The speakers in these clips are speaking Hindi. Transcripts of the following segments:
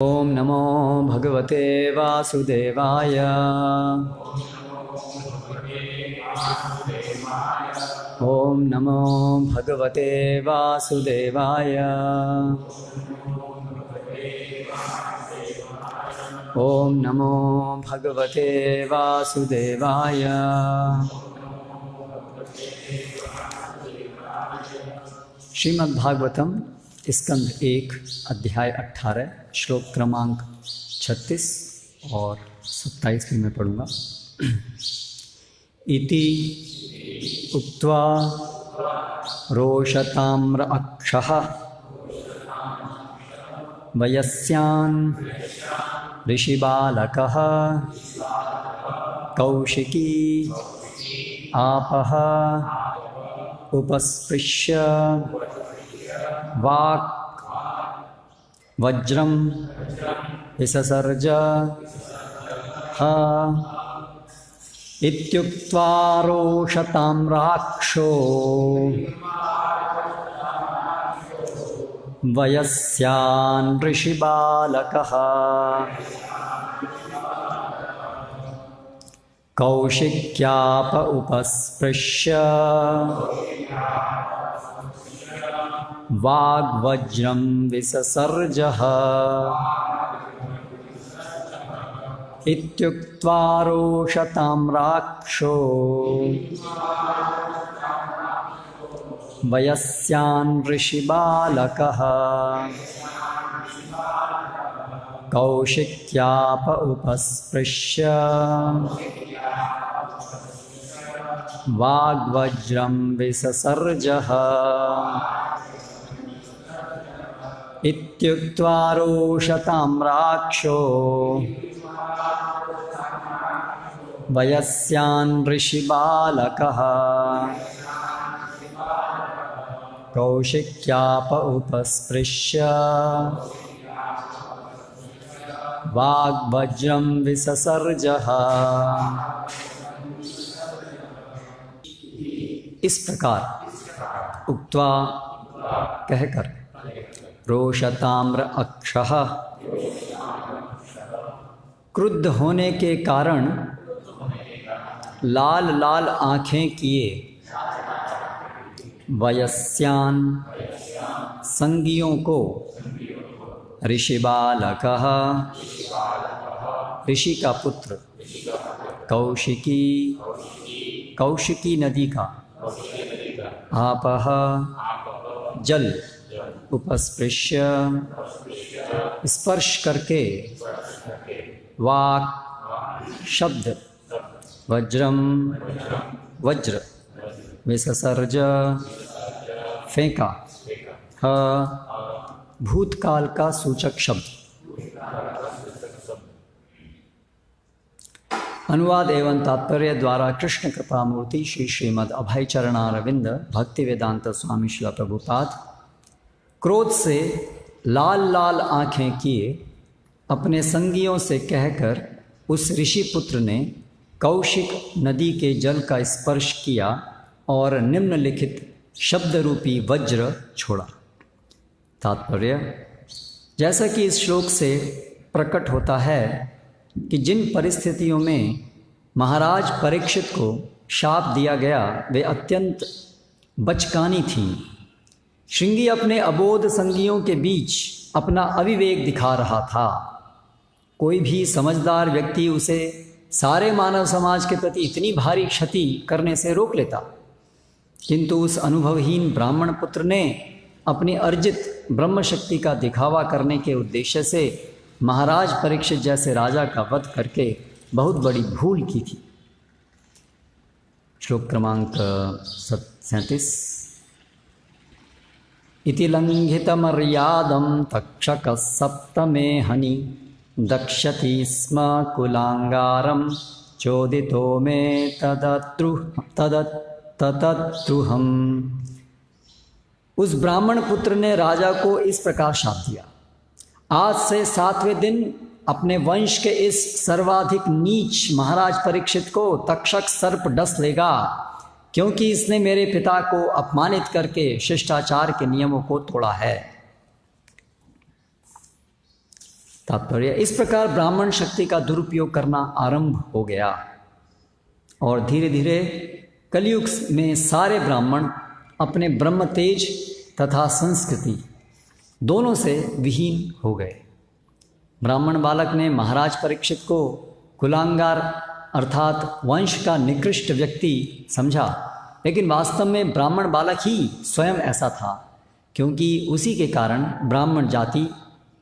ओम नमो भगवते वासुदेवाय। ओम नमो भगवते वासुदेवाय। ओम नमो भगवते वासुदेवाय। श्रीमद्भागवतम स्कंद 1 अध्याय 18 श्लोक क्रमांक 36 और 27 में मैं पढ़ूंगा। इति उक्त्वा रोषताम्र अक्षः वयस्यान् ऋषिबालकः कौशिकी आपः उपस्पृश्य वाक् वज्रं विससर्ज इत्युक्त्वा रोषताम्राक्षो वयस्यान् ऋषिबालकः कौशिक्याप उपस्पृश्य वाग्वज्रं विससर्जः इत्युक्त्वा रोषताम्राक्षो वयस्यान् ऋषिबालकः कौशिक्याप उपस्पृश्य वाग्वज्रं विससर्जः इत्युक्त्वा रोषताम्राक्षो वयस्यान् ऋषिबालकः कौशिक्याप उपस्पृश्य वाग्वज्रं विससर्जः। इस प्रकार उक्त्वा कहकर रोषताम्र अक्षः क्रुद्ध होने के कारण लाल लाल आँखें किए वयस्यान संगियों को ऋषिबालकः ऋषि का पुत्र कौशिकी कौशिकी नदी का आपः जल उपस्पृश्य स्पर्श करके वाक् शब्द वज्रम वज्र विससर्ज फेंका भूतकाल का सूचक शब्द। अनुवाद एवं तात्पर्य द्वारा कृष्ण कृपा मूर्ति श्री श्रीमद् अभय चरणारविंद भक्ति वेदांत स्वामी श्रील प्रभुपाद क्रोध से लाल लाल आँखें किए अपने संगियों से कहकर उस ऋषि पुत्र ने कौशिक नदी के जल का स्पर्श किया और निम्नलिखित शब्द रूपी वज्र छोड़ा। तात्पर्य, जैसा कि इस श्लोक से प्रकट होता है कि जिन परिस्थितियों में महाराज परीक्षित को शाप दिया गया वे अत्यंत बचकानी थीं। श्रृंगी अपने अबोध संगियों के बीच अपना अविवेक दिखा रहा था। कोई भी समझदार व्यक्ति उसे सारे मानव समाज के प्रति इतनी भारी क्षति करने से रोक लेता, किंतु उस अनुभवहीन ब्राह्मण पुत्र ने अपनी अर्जित ब्रह्म शक्ति का दिखावा करने के उद्देश्य से महाराज परीक्षित जैसे राजा का वध करके बहुत बड़ी भूल की थी। श्लोक क्रमांक 37। इति लंघितमर्यादं तक्षकः सप्तमे हनि दक्षति स्म कुलांगारं चोदितो मे तदत्रुहम्। उस ब्राह्मण पुत्र ने राजा को इस प्रकार शाप दिया, आज से 7वें दिन अपने वंश के इस सर्वाधिक नीच महाराज परीक्षित को तक्षक सर्प डस लेगा, क्योंकि इसने मेरे पिता को अपमानित करके शिष्टाचार के नियमों को तोड़ा है। तात्पर्य, इस प्रकार ब्राह्मण शक्ति का दुरुपयोग करना आरंभ हो गया और धीरे धीरे कलयुग में सारे ब्राह्मण अपने ब्रह्म तेज तथा संस्कृति दोनों से विहीन हो गए। ब्राह्मण बालक ने महाराज परीक्षित को कुलांगार अर्थात वंश का निकृष्ट व्यक्ति समझा, लेकिन वास्तव में ब्राह्मण बालक ही स्वयं ऐसा था, क्योंकि उसी के कारण ब्राह्मण जाति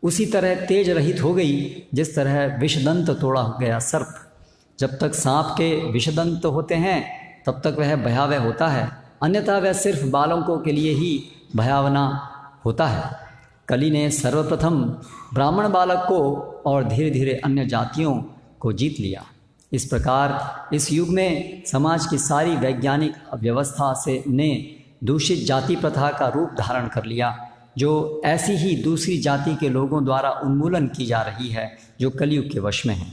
उसी तरह तेज रहित हो गई जिस तरह विषदंत तोड़ा गया सर्प। जब तक सांप के विषदंत होते हैं तब तक वह भयावह होता है, अन्यथा वह सिर्फ बालकों के लिए ही भयावना होता है। कली ने सर्वप्रथम ब्राह्मण बालक को और धीरे धीरे अन्य जातियों को जीत लिया। इस प्रकार इस युग में समाज की सारी वैज्ञानिक व्यवस्था से ने दूषित जाति प्रथा का रूप धारण कर लिया, जो ऐसी ही दूसरी जाति के लोगों द्वारा उन्मूलन की जा रही है जो कलयुग के वश में है।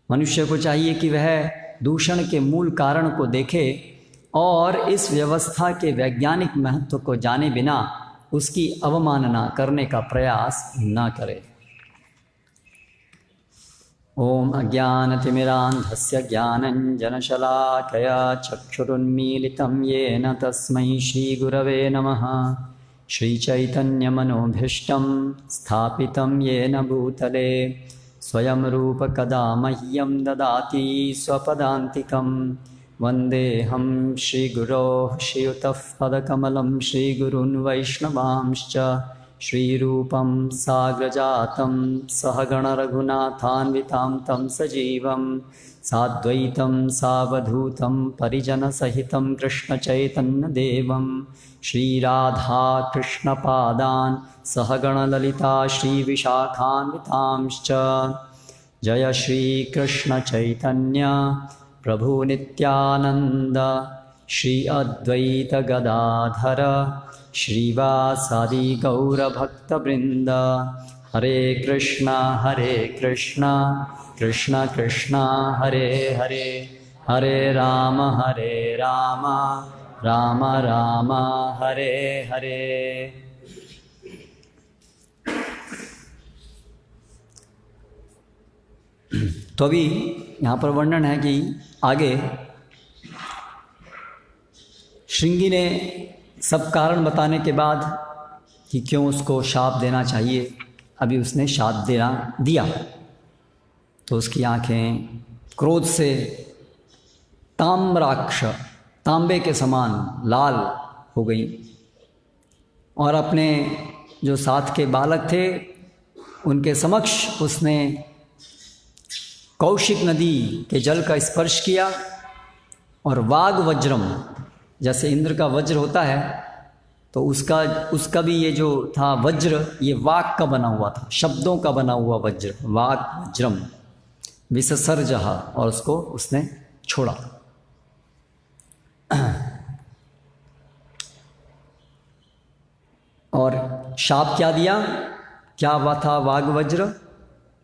मनुष्य को चाहिए कि वह दूषण के मूल कारण को देखे और इस व्यवस्था के वैज्ञानिक महत्व को जाने बिना उसकी अवमानना करने का प्रयास न करे। ओम अज्ञानतिमिरान्धस्य ज्ञानञ्जनशलाकया चक्षुरुन्मीलितं येन तस्मै श्रीगुरवे नमः। श्रीचैतन्यमनोभीष्टं स्थापितं येन भूतले स्वयं रूप कदा मह्यं ददाति स्वपदान्तिकं। वन्देऽहं श्रीगुरोः श्रीयुतः पदकमलं श्रीगुरून् वैष्णवांश्च श्रीरूपं साग्रजातं सहगणरघुनाथान्वितां तं सजीवं साद्वैतं सावधूतं परिजनसहितं कृष्णचैतन्यदेवं श्रीराधाकृष्णपादान् सहगणललिता श्रीविशाखान्वितांश्च। जय श्रीकृष्णचैतन्य प्रभु नित्यानंद श्री अद्वैत गदाधर श्रीवासादि गौरभक्तवृंद। हरे कृष्णा कृष्ण कृष्ण हरे हरे, हरे राम राम राम हरे हरे। तो अभी यहाँ पर वर्णन है कि आगे श्रृंगी ने सब कारण बताने के बाद कि क्यों उसको शाप देना चाहिए, अभी उसने शाप दिया तो उसकी आंखें क्रोध से तांबे के समान लाल हो गई और अपने जो साथ के बालक थे उनके समक्ष उसने कौशिक नदी के जल का स्पर्श किया और वाग वज्रम, जैसे इंद्र का वज्र होता है तो उसका भी ये जो था वज्र, ये वाक का बना हुआ था, शब्दों का बना हुआ वज्र, वाग वज्रम विससर्जः, और उसको उसने छोड़ा। और शाप क्या दिया, क्या हुआ था वाग वज्र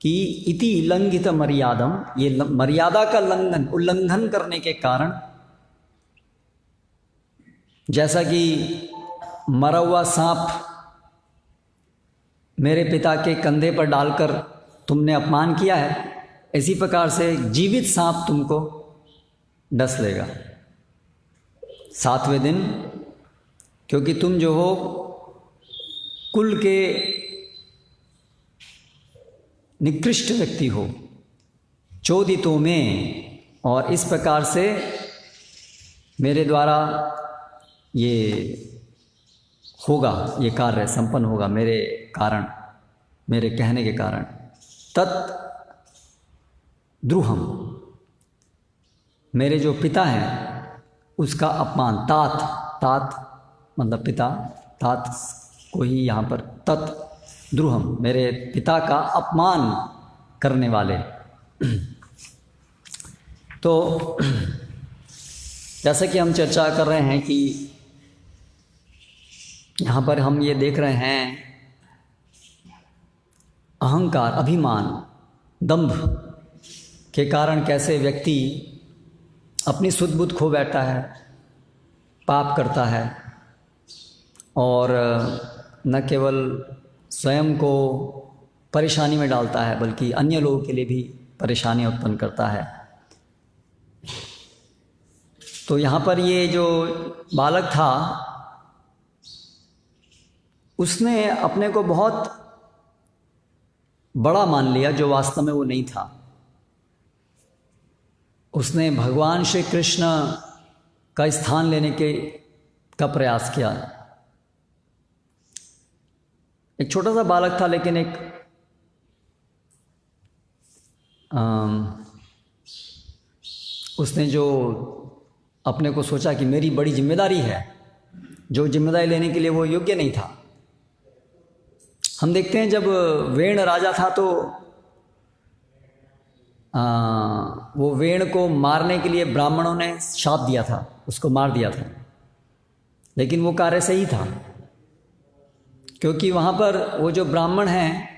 कि इति लंघित मर्यादम, ये मर्यादा का उल्लंघन करने के कारण, जैसा कि मरा हुआ सांप मेरे पिता के कंधे पर डालकर तुमने अपमान किया है, इसी प्रकार से जीवित सांप तुमको डस लेगा 7वें दिन, क्योंकि तुम जो हो कुल के निकृष्ट व्यक्ति हो, चोदितों में, और इस प्रकार से मेरे द्वारा ये होगा, ये कार्य संपन्न होगा मेरे कारण, मेरे कहने के कारण। तत् द्रुहम, मेरे जो पिता हैं उसका अपमान, तात मतलब पिता, तात को ही यहाँ पर तत् द्रुहम, मेरे पिता का अपमान करने वाले। तो जैसा कि हम चर्चा कर रहे हैं कि यहाँ पर हम ये देख रहे हैं अहंकार, अभिमान, दंभ के कारण कैसे व्यक्ति अपनी सुध बुध खो बैठता है, पाप करता है और न केवल स्वयं को परेशानी में डालता है, बल्कि अन्य लोगों के लिए भी परेशानी उत्पन्न करता है। तो यहाँ पर ये जो बालक था, उसने अपने को बहुत बड़ा मान लिया, जो वास्तव में वो नहीं था। उसने भगवान श्री कृष्ण का स्थान लेने का प्रयास किया। एक छोटा सा बालक था, लेकिन एक उसने जो अपने को सोचा कि मेरी बड़ी जिम्मेदारी है, जो जिम्मेदारी लेने के लिए वो योग्य नहीं था। हम देखते हैं जब वेण राजा था तो वो वेण को मारने के लिए ब्राह्मणों ने शाप दिया था, उसको मार दिया था। लेकिन वो कार्य सही था, क्योंकि वहाँ पर वो जो ब्राह्मण हैं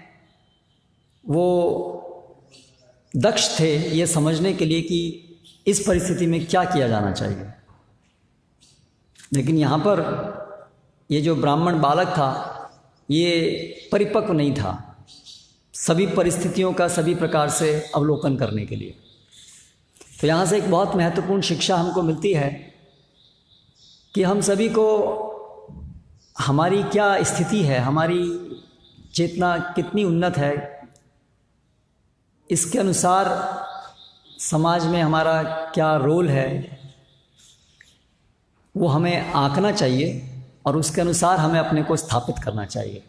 वो दक्ष थे ये समझने के लिए कि इस परिस्थिति में क्या किया जाना चाहिए। लेकिन यहाँ पर ये जो ब्राह्मण बालक था ये परिपक्व नहीं था सभी परिस्थितियों का सभी प्रकार से अवलोकन करने के लिए। तो यहाँ से एक बहुत महत्वपूर्ण शिक्षा हमको मिलती है कि हम सभी को हमारी क्या स्थिति है, हमारी चेतना कितनी उन्नत है, इसके अनुसार समाज में हमारा क्या रोल है वो हमें आंकना चाहिए और उसके अनुसार हमें अपने को स्थापित करना चाहिए।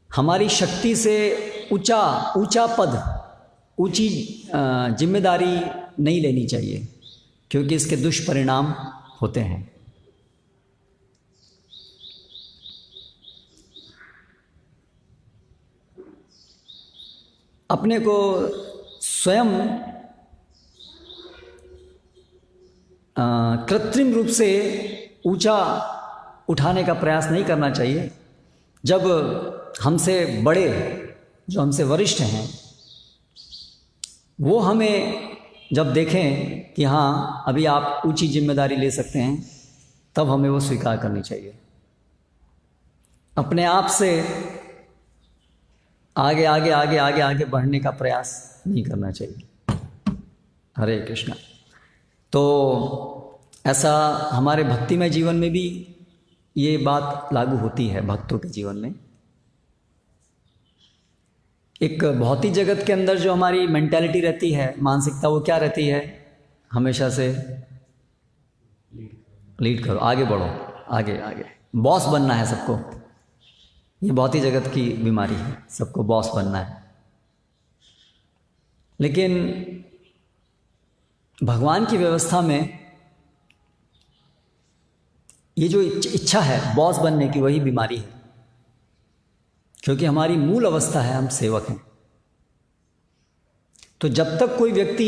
हमारी शक्ति से ऊंचा पद, ऊंची जिम्मेदारी नहीं लेनी चाहिए, क्योंकि इसके दुष्परिणाम होते हैं। अपने को स्वयं कृत्रिम रूप से ऊंचा उठाने का प्रयास नहीं करना चाहिए। जब हमसे बड़े, जो हमसे वरिष्ठ हैं, वो हमें जब देखें कि हाँ अभी आप ऊंची जिम्मेदारी ले सकते हैं, तब हमें वो स्वीकार करनी चाहिए। अपने आप से आगे बढ़ने का प्रयास नहीं करना चाहिए। हरे कृष्णा। तो ऐसा हमारे भक्तिमय जीवन में भी ये बात लागू होती है। भक्तों के जीवन में एक भौतिक जगत के अंदर जो हमारी मेंटालिटी रहती है, मानसिकता, वो क्या रहती है? हमेशा से लीड करो, आगे बढ़ो, आगे बॉस बनना है सबको। ये भौतिक जगत की बीमारी है, सबको बॉस बनना है। लेकिन भगवान की व्यवस्था में ये जो इच्छा है बॉस बनने की, वही बीमारी है, क्योंकि हमारी मूल अवस्था है हम सेवक हैं। तो जब तक कोई व्यक्ति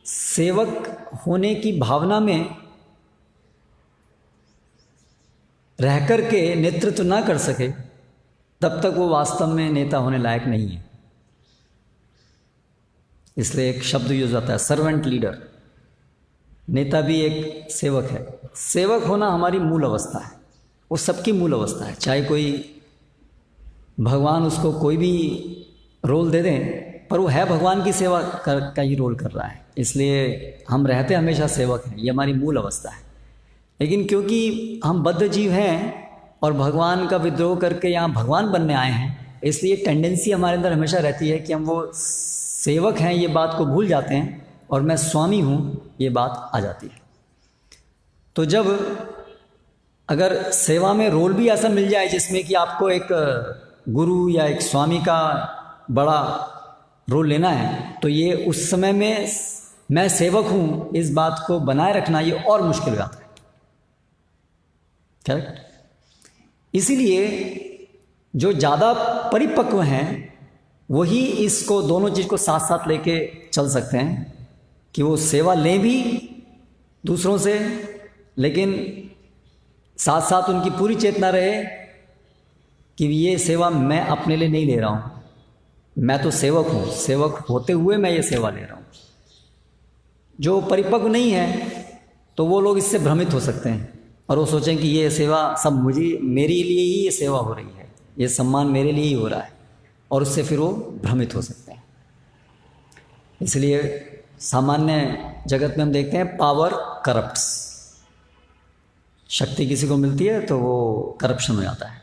सेवक होने की भावना में रह कर के नेतृत्व ना कर सके, तब तक वो वास्तव में नेता होने लायक नहीं है। इसलिए एक शब्द यूज होता है, सर्वेंट लीडर। नेता भी एक सेवक है। सेवक होना हमारी मूल अवस्था है, वो सबकी मूल अवस्था है। चाहे कोई भगवान उसको कोई भी रोल दे दें, पर वो है भगवान की सेवा का ही रोल कर रहा है। इसलिए हम रहते हमेशा सेवक हैं, ये हमारी मूल अवस्था है। लेकिन क्योंकि हम बद्ध जीव हैं और भगवान का विद्रोह करके यहाँ भगवान बनने आए हैं, इसलिए टेंडेंसी हमारे अंदर हमेशा रहती है कि हम वो सेवक हैं ये बात को भूल जाते हैं और मैं स्वामी हूँ ये बात आ जाती है। तो जब अगर सेवा में रोल भी ऐसा मिल जाए जिसमें कि आपको एक गुरु या एक स्वामी का बड़ा रोल लेना है, तो ये उस समय में मैं सेवक हूँ इस बात को बनाए रखना ये और मुश्किल बात है। करेक्ट? इसीलिए जो ज़्यादा परिपक्व हैं वही इसको, दोनों चीज़ को साथ साथ लेके चल सकते हैं कि वो सेवा लें भी दूसरों से, लेकिन साथ साथ उनकी पूरी चेतना रहे कि ये सेवा मैं अपने लिए नहीं ले रहा हूँ, मैं तो सेवक हूँ, सेवक होते हुए मैं ये सेवा ले रहा हूँ। जो परिपक्व नहीं है तो वो लोग इससे भ्रमित हो सकते हैं और वो सोचें कि ये सेवा सब मेरे लिए ही ये सेवा हो रही है, ये सम्मान मेरे लिए ही हो रहा है, और उससे फिर वो भ्रमित हो सकते हैं। इसलिए सामान्य जगत में हम देखते हैं पावर करप्ट्स, शक्ति किसी को मिलती है तो वो करप्शन हो जाता है,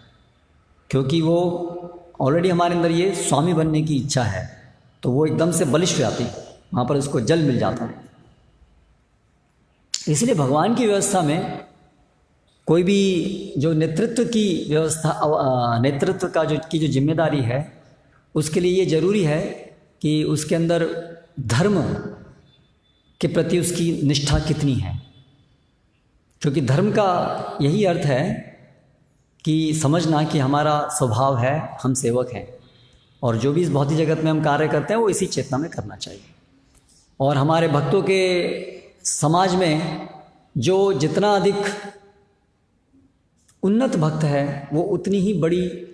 क्योंकि वो ऑलरेडी हमारे अंदर ये स्वामी बनने की इच्छा है, तो वो एकदम से बलिष्ठ हो जाती है, वहाँ पर उसको जल मिल जाता है। इसलिए भगवान की व्यवस्था में कोई भी जो नेतृत्व की व्यवस्था, नेतृत्व का जो जिम्मेदारी है, उसके लिए ये जरूरी है कि उसके अंदर धर्म के प्रति उसकी निष्ठा कितनी है, क्योंकि धर्म का यही अर्थ है कि समझना कि हमारा स्वभाव है, हम सेवक हैं, और जो भी इस भौतिक जगत में हम कार्य करते हैं वो इसी चेतना में करना चाहिए। और हमारे भक्तों के समाज में जो जितना अधिक उन्नत भक्त है वो उतनी ही बड़ी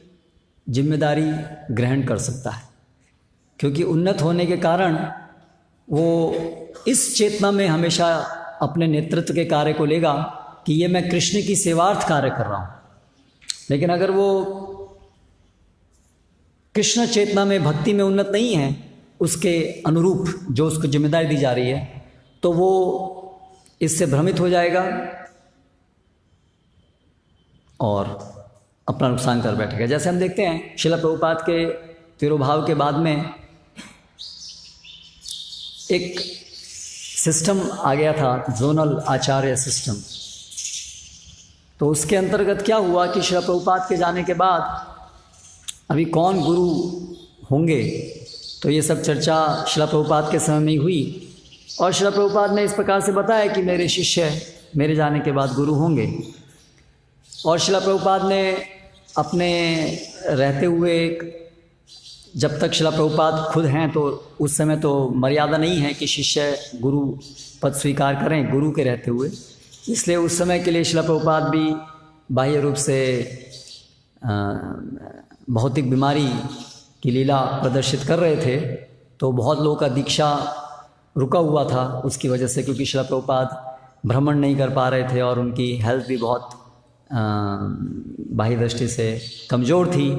जिम्मेदारी ग्रहण कर सकता है, क्योंकि उन्नत होने के कारण वो इस चेतना में हमेशा अपने नेतृत्व के कार्य को लेगा कि ये मैं कृष्ण की सेवार्थ कार्य कर रहा हूँ। लेकिन अगर वो कृष्ण चेतना में, भक्ति में उन्नत नहीं है उसके अनुरूप जो उसको जिम्मेदारी दी जा रही है, तो वो इससे भ्रमित हो जाएगा और अपना नुकसान कर बैठेगा। जैसे हम देखते हैं श्रील प्रभुपाद के तिरोभाव के बाद में एक सिस्टम आ गया था, जोनल आचार्य सिस्टम। तो उसके अंतर्गत क्या हुआ कि श्रील प्रभुपाद के जाने के बाद अभी कौन गुरु होंगे, तो ये सब चर्चा श्रील प्रभुपाद के समय में हुई, और श्रील प्रभुपाद ने इस प्रकार से बताया कि मेरे शिष्य मेरे जाने के बाद गुरु होंगे। और श्रील प्रभुपाद ने अपने रहते हुए, जब तक श्रील प्रभुपाद खुद हैं तो उस समय तो मर्यादा नहीं है कि शिष्य गुरु पद स्वीकार करें गुरु के रहते हुए, इसलिए उस समय के लिए श्रील प्रभुपाद भी बाह्य रूप से भौतिक बीमारी की लीला प्रदर्शित कर रहे थे। तो बहुत लोगों का दीक्षा रुका हुआ था उसकी वजह से, क्योंकि श्रील प्रभुपाद भ्रमण नहीं कर पा रहे थे और उनकी हेल्थ भी बहुत बाह्य दृष्टि से कमज़ोर थी।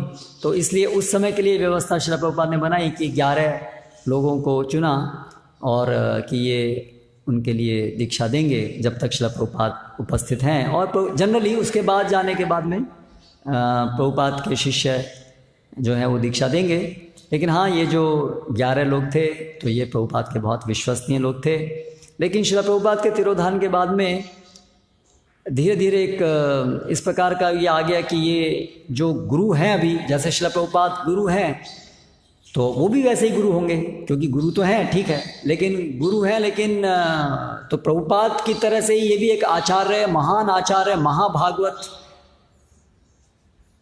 तो इसलिए उस समय के लिए व्यवस्था श्रील प्रभुपाद ने बनाई कि 11 लोगों को चुना और कि ये उनके लिए दीक्षा देंगे जब तक श्रील प्रभुपाद उपस्थित हैं, और जनरली उसके बाद जाने के बाद में प्रभुपाद के शिष्य जो हैं वो दीक्षा देंगे। लेकिन हाँ, ये जो 11 लोग थे तो ये प्रभुपाद के बहुत विश्वसनीय लोग थे। लेकिन श्रील प्रभुपाद के तिरोधान के बाद में धीरे धीरे एक इस प्रकार का ये आ गया कि ये जो गुरु हैं, अभी जैसे श्रील प्रभुपाद गुरु हैं तो वो भी वैसे ही गुरु होंगे, क्योंकि गुरु तो हैं, ठीक है, लेकिन गुरु हैं, लेकिन तो प्रभुपाद की तरह से ही ये भी एक आचार्य, महान आचार्य, महाभागवत,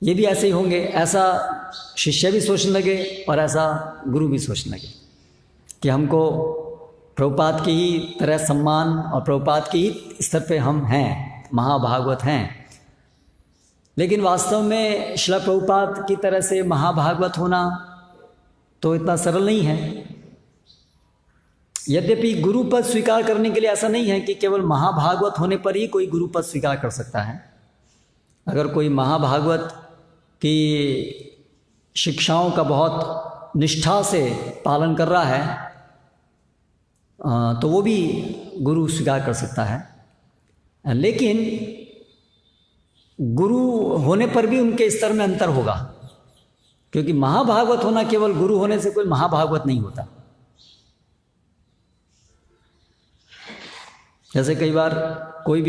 ये भी ऐसे ही होंगे। ऐसा शिष्य भी सोचने लगे और ऐसा गुरु भी सोचने लगे कि हमको प्रभुपाद की ही तरह सम्मान और प्रभुपाद की ही स्तर पे हम हैं, महाभागवत हैं। लेकिन वास्तव में श्रील प्रभुपाद की तरह से महाभागवत होना तो इतना सरल नहीं है। यद्यपि गुरु पद स्वीकार करने के लिए ऐसा नहीं है कि केवल महाभागवत होने पर ही कोई गुरु पद स्वीकार कर सकता है। अगर कोई महाभागवत की शिक्षाओं का बहुत निष्ठा से पालन कर रहा है तो वो भी गुरु स्वीकार कर सकता है। लेकिन गुरु होने पर भी उनके स्तर में अंतर होगा, क्योंकि महाभागवत होना केवल गुरु होने से कोई महाभागवत नहीं होता। जैसे कई बार कोई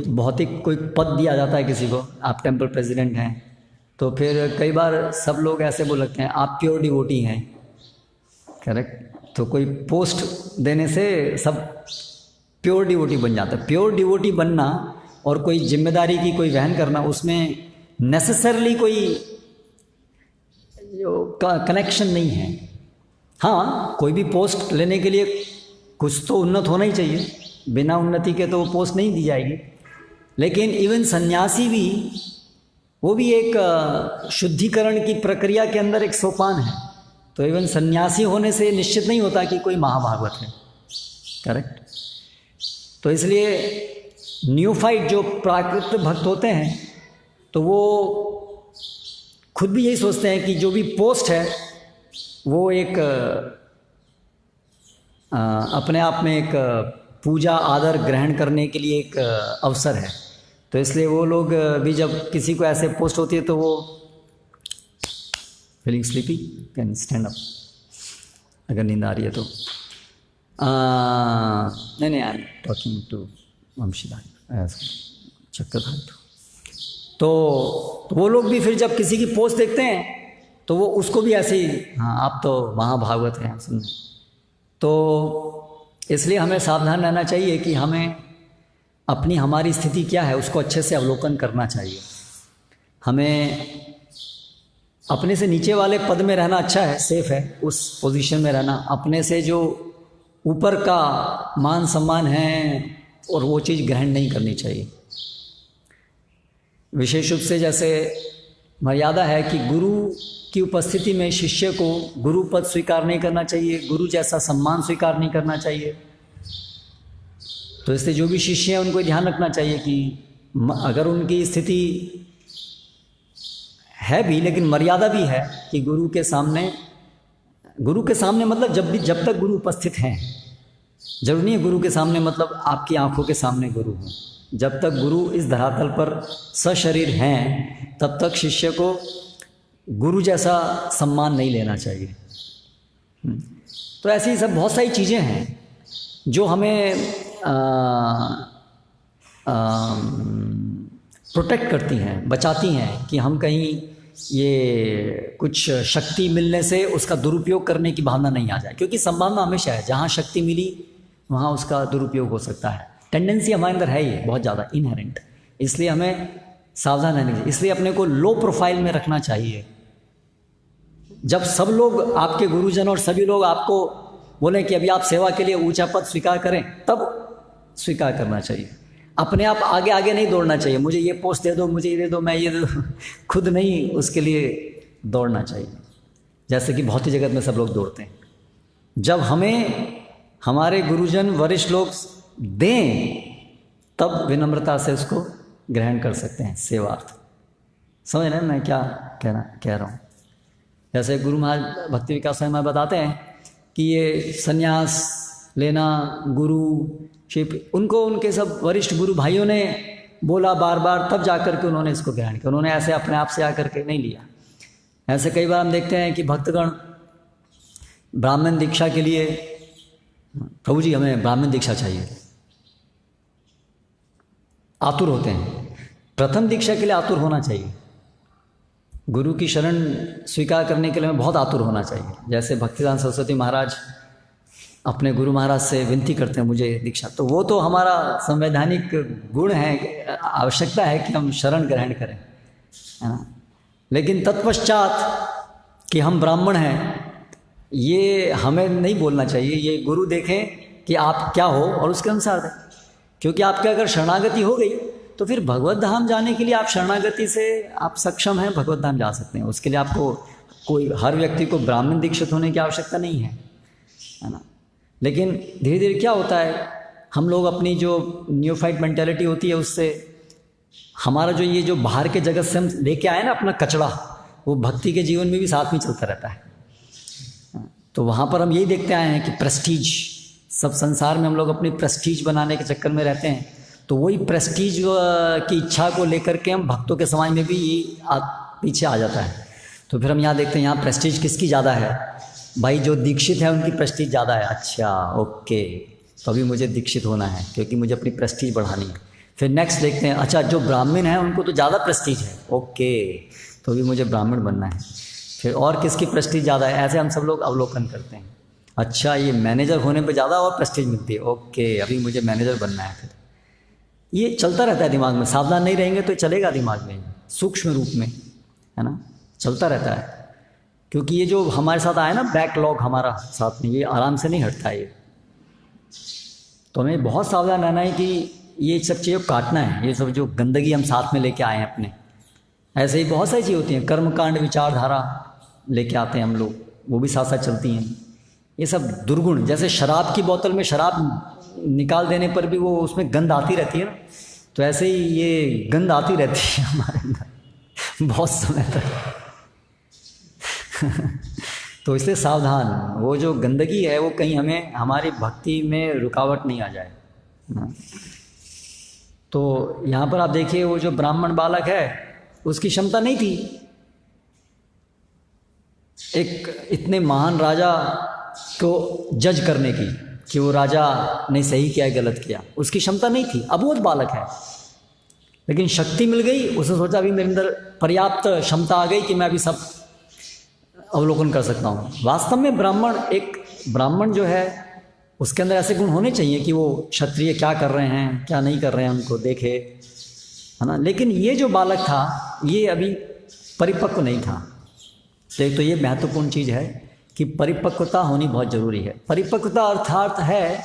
भौतिक कोई पद दिया जाता है किसी को, आप टेम्पल प्रेसिडेंट हैं, तो फिर कई बार सब लोग ऐसे बोल लगते हैं आप प्योर डिवोटी हैं, करेक्ट। तो कोई पोस्ट देने से सब प्योर डिवोटी बन जाता है। प्योर डिवोटी बनना और कोई जिम्मेदारी की कोई वहन करना, उसमें नेसेसरली कोई कनेक्शन नहीं है। हाँ, कोई भी पोस्ट लेने के लिए कुछ तो उन्नत होना ही चाहिए, बिना उन्नति के तो वो पोस्ट नहीं दी जाएगी। लेकिन इवन सन्यासी भी, वो भी एक शुद्धिकरण की प्रक्रिया के अंदर एक सोपान है। तो इवन सन्यासी होने से निश्चित नहीं होता कि कोई महाभागवत है, करेक्ट। तो इसलिए न्यूफाइट जो प्राकृत भक्त होते हैं तो वो खुद भी यही सोचते हैं कि जो भी पोस्ट है वो एक अपने आप में एक पूजा आदर ग्रहण करने के लिए एक अवसर है। तो इसलिए वो लोग भी जब किसी को ऐसे पोस्ट होती है तो वो feeling sleepy can stand up, अगर नींद आ रही है तो। नहीं, आई एम टॉकिंग टू वंशीधारी चक्रधारी। तो वो लोग भी फिर जब किसी की पोस्ट देखते हैं तो वो उसको भी ऐसे ही, हाँ आप तो महाभागवत हैं सुन। तो इसलिए हमें सावधान रहना चाहिए कि हमें अपनी हमारी स्थिति क्या है उसको अच्छे से अवलोकन करना चाहिए। हमें अपने से नीचे वाले पद में रहना अच्छा है, सेफ है उस पोजीशन में रहना। अपने से जो ऊपर का मान सम्मान है और वो चीज़ ग्रहण नहीं करनी चाहिए। विशेष रूप से जैसे मर्यादा है कि गुरु की उपस्थिति में शिष्य को गुरु पद स्वीकार नहीं करना चाहिए, गुरु जैसा सम्मान स्वीकार नहीं करना चाहिए। तो इसलिए जो भी शिष्य हैं उनको ध्यान रखना चाहिए कि अगर उनकी स्थिति है भी लेकिन मर्यादा भी है कि गुरु के सामने मतलब जब तक गुरु उपस्थित हैं, जरूरी नहीं है गुरु के सामने मतलब आपकी आंखों के सामने गुरु हो। जब तक गुरु इस धरातल पर सशरीर हैं तब तक शिष्य को गुरु जैसा सम्मान नहीं लेना चाहिए। तो ऐसी सब बहुत सारी चीज़ें हैं जो हमें प्रोटेक्ट करती हैं, बचाती हैं कि हम कहीं ये कुछ शक्ति मिलने से उसका दुरुपयोग करने की भावना नहीं आ जाए। क्योंकि संभावना हमेशा है, जहाँ शक्ति मिली वहाँ उसका दुरुपयोग हो सकता है। टेंडेंसी हमारे अंदर है ये बहुत ज़्यादा इनहेरेंट। इसलिए हमें सावधान रहना चाहिए। इसलिए अपने को लो प्रोफाइल में रखना चाहिए। जब सब लोग आपके गुरुजन और सभी लोग आपको बोलें कि अभी आप सेवा के लिए ऊंचा पद स्वीकार करें, तब स्वीकार करना चाहिए। अपने आप आगे आगे नहीं दौड़ना चाहिए, मुझे ये पोस्ट दे दो, मुझे ये दे दो, मैं ये दे दो। खुद नहीं उसके लिए दौड़ना चाहिए जैसे कि भौतिक जगत में सब लोग दौड़ते हैं। जब हमें हमारे गुरुजन वरिष्ठ लोग दें तब विनम्रता से उसको ग्रहण कर सकते हैं सेवार्थ। समझ रहे हैं मैं क्या कह रहा हूँ। जैसे गुरु महाराज भक्ति विकास स्वामी महाराज बताते हैं कि ये सन्यास लेना गुरु शिप उनको उनके सब वरिष्ठ गुरु भाइयों ने बोला बार बार, तब जाकर के उन्होंने इसको ग्रहण किया। उन्होंने ऐसे अपने आप से आकर के नहीं लिया। ऐसे कई बार हम देखते हैं कि भक्तगण ब्राह्मण दीक्षा के लिए, प्रभु जी हमें ब्राह्मण दीक्षा चाहिए, आतुर होते हैं। प्रथम दीक्षा के लिए आतुर होना चाहिए। गुरु की शरण स्वीकार करने के लिए हमें बहुत आतुर होना चाहिए। जैसे भक्तिदान सरस्वती महाराज अपने गुरु महाराज से विनती करते हैं मुझे दीक्षा, तो वो तो हमारा संवैधानिक गुण है, आवश्यकता है कि हम शरण ग्रहण करें, है ना। लेकिन तत्पश्चात कि हम ब्राह्मण हैं ये हमें नहीं बोलना चाहिए। ये गुरु देखें कि आप क्या हो और उसके अनुसार दें। क्योंकि आपके अगर शरणागति हो गई तो फिर भगवत धाम जाने के लिए आप शरणागति से आप सक्षम हैं, भगवत धाम जा सकते हैं। उसके लिए आपको कोई हर व्यक्ति को ब्राह्मण दीक्षित होने की आवश्यकता नहीं है ना। लेकिन धीरे धीरे क्या होता है, हम लोग अपनी जो न्यूफाइट मेंटेलिटी होती है उससे हमारा जो ये जो बाहर के जगत से हम लेके आए ना अपना कचड़ा, वो भक्ति के जीवन में भी साथ में चलता रहता है। तो वहाँ पर हम यही देखते आए हैं कि प्रेस्टीज, सब संसार में हम लोग अपनी प्रेस्टीज बनाने के चक्कर में रहते हैं। तो वही प्रेस्टीज की इच्छा को लेकर के हम भक्तों के समाज में भी ये पीछे आ जाता है। तो फिर हम यहाँ देखते हैं यहाँ प्रेस्टीज किसकी ज़्यादा है, भाई जो दीक्षित है उनकी प्रेस्टीज ज़्यादा है। अच्छा ओके, तो अभी मुझे दीक्षित होना है क्योंकि मुझे अपनी प्रेस्टीज बढ़ानी है। फिर नेक्स्ट देखते हैं, अच्छा जो ब्राह्मण है उनको तो ज़्यादा प्रेस्टीज है, ओके तो अभी मुझे ब्राह्मण बनना है। फिर और किसकी प्रेस्टीज ज़्यादा है, ऐसे हम सब लोग अवलोकन करते हैं। अच्छा ये मैनेजर होने पे ज़्यादा और प्रेस्टीज मिलती है, ओके अभी मुझे मैनेजर बनना है। फिर ये चलता रहता है दिमाग में, सावधान नहीं रहेंगे तो चलेगा दिमाग में सूक्ष्म रूप में, है ना, चलता रहता है। क्योंकि ये जो हमारे साथ आया ना बैकलॉग हमारा साथ में, ये आराम से नहीं हटता है ये। तो हमें बहुत सावधान रहना है कि ये सब चीज़ें काटना है, ये सब जो गंदगी हम साथ में लेके आए हैं अपने। ऐसे ही बहुत सारी चीज़ें होती हैं, कर्मकांड विचारधारा लेके आते हैं हम लोग, वो भी साथ साथ चलती हैं। ये सब दुर्गुण, जैसे शराब की बोतल में शराब निकाल देने पर भी वो उसमें गंध आती रहती है ना, तो ऐसे ही ये गंध आती रहती है हमारे अंदर। बहुत समय तक। तो इसलिए सावधान, वो जो गंदगी है वो कहीं हमें हमारी भक्ति में रुकावट नहीं आ जाए। तो यहाँ पर आप देखिए, वो जो ब्राह्मण बालक है उसकी क्षमता नहीं थी एक इतने महान राजा को जज करने की, कि वो राजा ने सही किया है गलत किया, उसकी क्षमता नहीं थी। अबोध बालक है, लेकिन शक्ति मिल गई, उसने सोचा अभी मेरे अंदर पर्याप्त क्षमता आ गई कि मैं अभी सब अवलोकन कर सकता हूँ। वास्तव में ब्राह्मण जो है उसके अंदर ऐसे गुण होने चाहिए कि वो क्षत्रिय क्या कर रहे हैं क्या नहीं कर रहे हैं उनको देखे, है ना। लेकिन ये जो बालक था ये अभी परिपक्व नहीं था। तो ये महत्वपूर्ण चीज़ है कि परिपक्वता होनी बहुत जरूरी है। परिपक्वता अर्थात है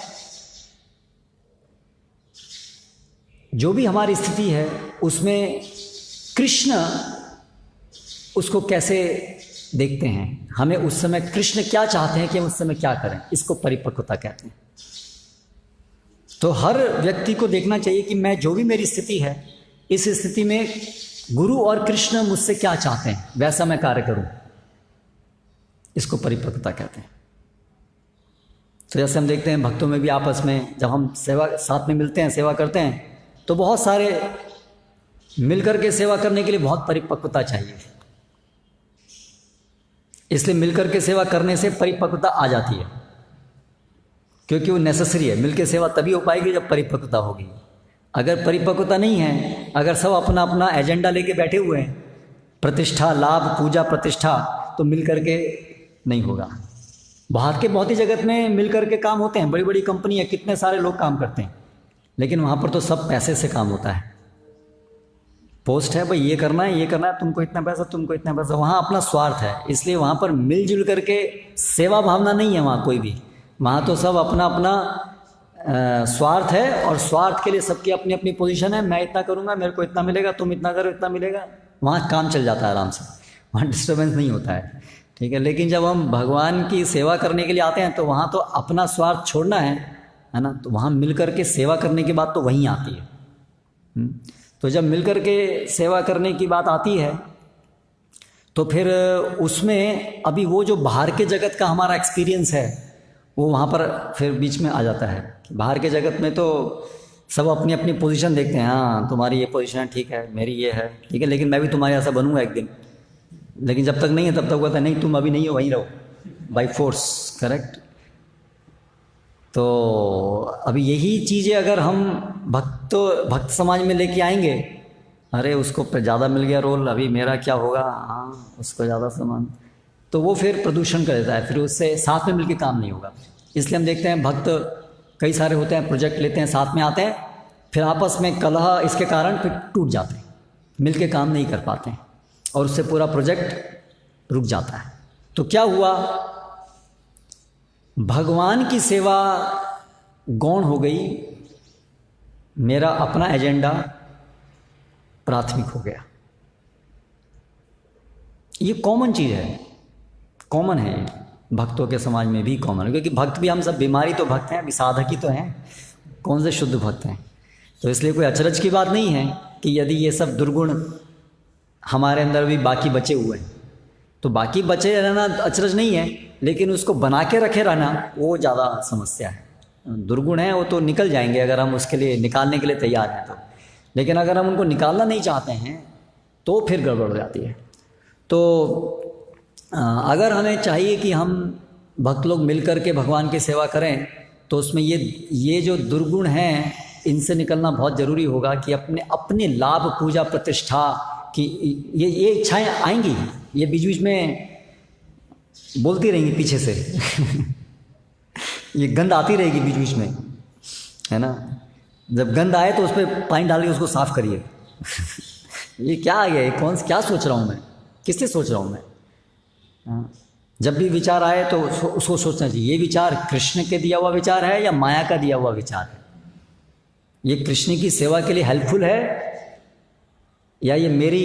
जो भी हमारी स्थिति है उसमें कृष्ण उसको कैसे देखते हैं, हमें उस समय कृष्ण क्या चाहते हैं कि हम उस समय क्या करें, इसको परिपक्वता कहते हैं। तो हर व्यक्ति को देखना चाहिए कि मैं जो भी मेरी स्थिति है इस स्थिति में गुरु और कृष्ण मुझसे क्या चाहते हैं वैसा मैं कार्य करूं, इसको परिपक्वता कहते हैं। तो जैसे हम देखते हैं भक्तों में भी आपस में जब हम सेवा साथ में मिलते हैं सेवा करते हैं तो बहुत सारे मिलकर के सेवा करने के लिए बहुत परिपक्वता चाहिए। इसलिए मिलकर के सेवा करने से परिपक्वता आ जाती है, क्योंकि वो नेसेसरी है। मिलकर सेवा तभी हो पाएगी जब परिपक्वता होगी। अगर परिपक्वता नहीं है, अगर सब अपना अपना एजेंडा लेके बैठे हुए हैं, प्रतिष्ठा लाभ पूजा प्रतिष्ठा, तो मिलकर के नहीं होगा। बाहर के भौतिक जगत में मिलकर के काम होते हैं, बड़ी बड़ी कंपनी है, कितने सारे लोग काम करते हैं, लेकिन वहाँ पर तो सब पैसे से काम होता है। पोस्ट है भाई ये करना है तुमको इतना पैसा तुमको इतना पैसा, वहाँ अपना स्वार्थ है। इसलिए वहाँ पर मिलजुल करके सेवा भावना नहीं है वहाँ कोई भी। वहाँ तो सब अपना अपना स्वार्थ है, और स्वार्थ के लिए सबकी अपनी अपनी पोजीशन है। मैं इतना करूँगा मेरे को इतना मिलेगा, तुम इतना करो इतना मिलेगा। वहाँ काम चल जाता है आराम से, वहाँ डिस्टर्बेंस नहीं होता है, ठीक है। लेकिन जब हम भगवान की सेवा करने के लिए आते हैं तो वहाँ तो अपना स्वार्थ छोड़ना है ना। तो वहाँ मिल करके सेवा करने की बात तो वहीं आती है। तो जब मिलकर के सेवा करने की बात आती है तो फिर उसमें अभी वो जो बाहर के जगत का हमारा एक्सपीरियंस है वो वहाँ पर फिर बीच में आ जाता है। बाहर के जगत में तो सब अपनी अपनी पोजीशन देखते हैं, हाँ तुम्हारी ये पोजीशन है ठीक है, मेरी ये है ठीक है, लेकिन मैं भी तुम्हारे ऐसा बनूंगा एक दिन। लेकिन जब तक नहीं है तब तक कहता है नहीं तुम अभी नहीं हो, वहीं रहो बाई फोर्स, करेक्ट। तो अभी यही चीज़ें अगर हम भक्त समाज में लेके आएंगे, अरे उसको ज़्यादा मिल गया रोल, अभी मेरा क्या होगा, हाँ उसको ज़्यादा सामान, तो वो फिर प्रदूषण कर देता है, फिर उससे साथ में मिलके काम नहीं होगा। इसलिए हम देखते हैं भक्त कई सारे होते हैं, प्रोजेक्ट लेते हैं, साथ में आते हैं, फिर आपस में कलह इसके कारण फिर टूट जाते हैं, मिलके काम नहीं कर पाते हैं और उससे पूरा प्रोजेक्ट रुक जाता है। तो क्या हुआ, भगवान की सेवा गौण हो गई, मेरा अपना एजेंडा प्राथमिक हो गया। ये कॉमन चीज़ है, कॉमन है, भक्तों के समाज में भी कॉमन है, क्योंकि भक्त भी हम सब बीमारी तो भक्त हैं, अभी साधक ही तो हैं, कौन से शुद्ध भक्त हैं। तो इसलिए कोई अचरज की बात नहीं है कि यदि ये सब दुर्गुण हमारे अंदर भी बाकी बचे हुए हैं, तो बाकी बचे रहना अचरज नहीं है, लेकिन उसको बना के रखे रहना वो ज़्यादा समस्या है। दुर्गुण है वो तो निकल जाएंगे अगर हम उसके लिए निकालने के लिए तैयार हैं तो, लेकिन अगर हम उनको निकालना नहीं चाहते हैं तो फिर गड़बड़ हो जाती है। तो अगर हमें चाहिए कि हम भक्त लोग मिलकर के भगवान की सेवा करें तो उसमें ये जो दुर्गुण हैं इनसे निकलना बहुत ज़रूरी होगा कि अपने लाभ पूजा प्रतिष्ठा की ये इच्छाएं आएंगी, ये बीच बीच में बोलती रहेंगी पीछे से ये गंद आती रहेगी बीच बीच में, है ना। जब गंद आए तो उस पर पानी डालिए, उसको साफ करिए ये क्या आ गया, क्या सोच रहा हूँ मैं, किससे सोच रहा हूँ मैं। जब भी विचार आए तो उसको सोचना चाहिए, ये विचार कृष्ण के दिया हुआ विचार है या माया का दिया हुआ विचार है, ये कृष्ण की सेवा के लिए हेल्पफुल है या ये मेरी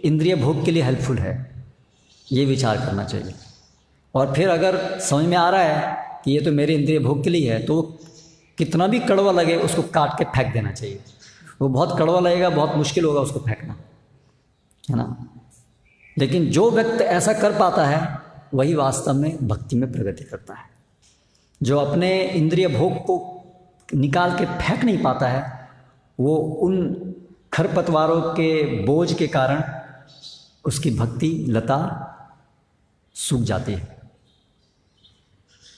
इंद्रिय भोग के लिए हेल्पफुल है, ये विचार करना चाहिए। और फिर अगर समझ में आ रहा है कि ये तो मेरे इंद्रिय भोग के लिए है तो कितना भी कड़वा लगे उसको काट के फेंक देना चाहिए। वो बहुत कड़वा लगेगा, बहुत मुश्किल होगा उसको फेंकना, है ना। लेकिन जो व्यक्ति ऐसा कर पाता है वही वास्तव में भक्ति में प्रगति करता है। जो अपने इंद्रिय भोग को निकाल के फेंक नहीं पाता है, वो उन खरपतवारों के बोझ के कारण उसकी भक्ति लता सूख जाती है।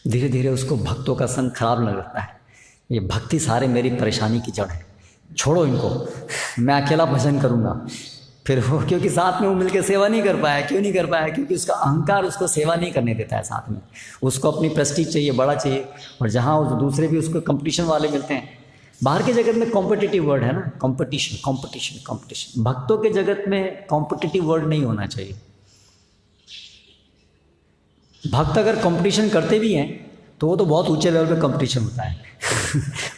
धीरे धीरे उसको भक्तों का संग खराब लगता है। ये भक्ति सारे मेरी परेशानी की जड़ है, छोड़ो इनको, मैं अकेला भजन करूँगा। फिर वो क्योंकि साथ में वो मिलकर सेवा नहीं कर पाया। क्यों नहीं कर पाया? क्योंकि उसका अहंकार उसको सेवा नहीं करने देता है साथ में। उसको अपनी प्रेस्टीज चाहिए, बड़ा चाहिए। और जहाँ उस दूसरे भी उसको कंपटीशन वाले मिलते हैं। बाहर के जगत में कॉम्पिटिटिव वर्ड है ना, कंपटीशन कंपटीशन कंपटीशन। भक्तों के जगत में कॉम्पिटिटिव वर्ड नहीं होना चाहिए। भक्त अगर कंपटीशन करते भी हैं तो वो तो बहुत ऊंचे लेवल पे कंपटीशन होता है।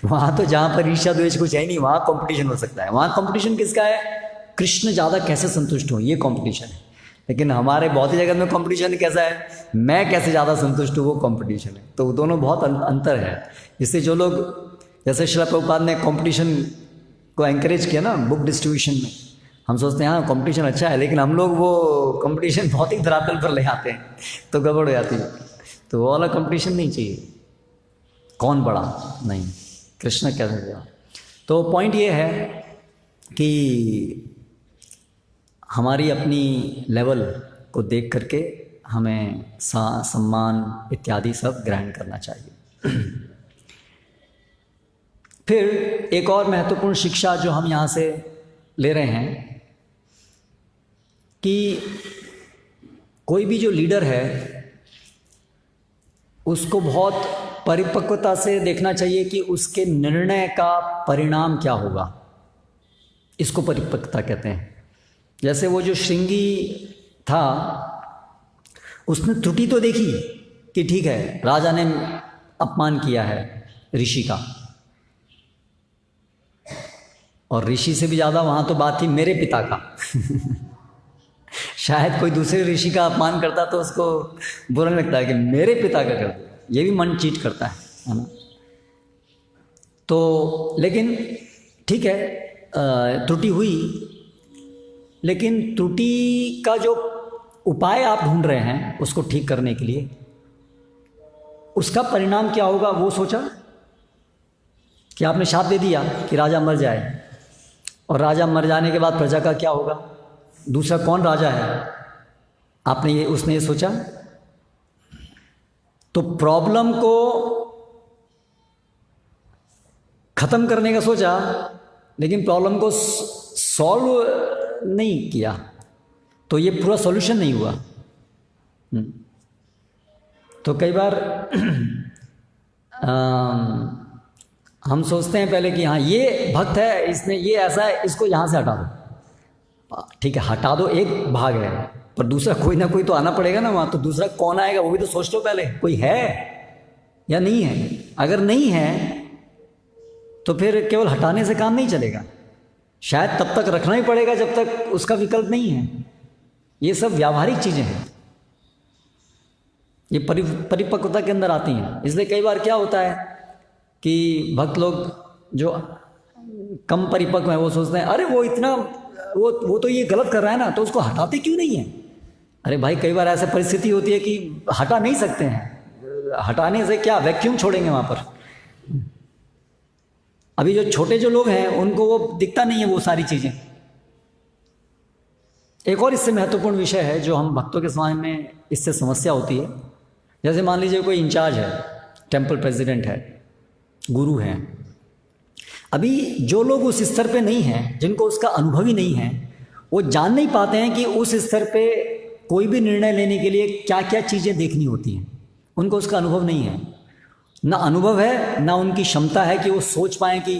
वहाँ तो जहाँ पर ईर्ष्या द्वेष कुछ है नहीं, वहाँ कंपटीशन हो सकता है। वहाँ कंपटीशन किसका है? कृष्ण ज़्यादा कैसे संतुष्ट हो, ये कंपटीशन है। लेकिन हमारे भौतिक जगत में कंपटीशन कैसा है? मैं कैसे ज़्यादा संतुष्ट हूँ, वो कंपटीशन है। तो दोनों बहुत अंतर है। इससे जो लोग, जैसे श्रील प्रभुपाद ने कंपटीशन को एंकरेज किया ना बुक डिस्ट्रीब्यूशन में, हम सोचते हैं हाँ कंपटीशन अच्छा है, लेकिन हम लोग वो कंपटीशन भौतिक धरातल पर ले आते हैं तो गड़बड़ हो जाती है। तो वो वाला कंपटीशन नहीं चाहिए। कौन बड़ा नहीं, कृष्ण कैसे दिया। तो पॉइंट ये है कि हमारी अपनी लेवल को देख करके हमें सम्मान इत्यादि सब ग्रहण करना चाहिए। फिर एक और महत्वपूर्ण शिक्षा जो हम यहाँ से ले रहे हैं कि कोई भी जो लीडर है उसको बहुत परिपक्वता से देखना चाहिए कि उसके निर्णय का परिणाम क्या होगा। इसको परिपक्वता कहते हैं। जैसे वो जो श्रृंगी था, उसने त्रुटि तो देखी कि ठीक है राजा ने अपमान किया है ऋषि का, और ऋषि से भी ज़्यादा वहाँ तो बात थी मेरे पिता का। शायद कोई दूसरे ऋषि का अपमान करता तो उसको बुरा लगता है कि मेरे पिता का कर दिया। ये भी मन चीट करता है ना। तो लेकिन ठीक है, त्रुटि हुई, लेकिन त्रुटि का जो उपाय आप ढूंढ रहे हैं उसको ठीक करने के लिए, उसका परिणाम क्या होगा वो सोचा कि आपने शाप दे दिया कि राजा मर जाए, और राजा मर जाने के बाद प्रजा का क्या होगा, दूसरा कौन राजा है, आपने उसने ये सोचा। तो प्रॉब्लम को खत्म करने का सोचा, लेकिन प्रॉब्लम को सॉल्व नहीं किया, तो ये पूरा सॉल्यूशन नहीं हुआ। तो कई बार हम सोचते हैं पहले कि हाँ ये भक्त है, इसने ये ऐसा है, इसको यहाँ से हटा दो। ठीक है, हटा दो, एक भाग है, पर दूसरा कोई ना कोई तो आना पड़ेगा ना वहाँ। तो दूसरा कौन आएगा वो भी तो सोच लो पहले, कोई है या नहीं है। अगर नहीं है तो फिर केवल हटाने से काम नहीं चलेगा, शायद तब तक रखना ही पड़ेगा जब तक उसका विकल्प नहीं है। ये सब व्यावहारिक चीज़ें हैं, ये परिपक्वता के अंदर आती हैं। इसलिए कई बार क्या होता है कि भक्त लोग जो कम परिपक्व हैं वो सोचते हैं अरे वो इतना वो तो ये गलत कर रहा है ना, तो उसको हटाते क्यों नहीं है। अरे भाई कई बार ऐसी परिस्थिति होती है कि हटा नहीं सकते हैं, हटाने से क्या वैक्यूम छोड़ेंगे वहाँ पर। अभी जो छोटे जो लोग हैं उनको वो दिखता नहीं है वो सारी चीज़ें। एक और इससे महत्वपूर्ण विषय है जो हम भक्तों के समाज में इससे समस्या होती है। जैसे मान लीजिए कोई इंचार्ज है, टेम्पल प्रेसिडेंट है, गुरु हैं। अभी जो लोग उस स्तर पे नहीं हैं, जिनको उसका अनुभव ही नहीं है, वो जान नहीं पाते हैं कि उस स्तर पे कोई भी निर्णय लेने के लिए क्या क्या चीज़ें देखनी होती हैं। उनको उसका अनुभव नहीं है, ना अनुभव है ना उनकी क्षमता है कि वो सोच पाएँ कि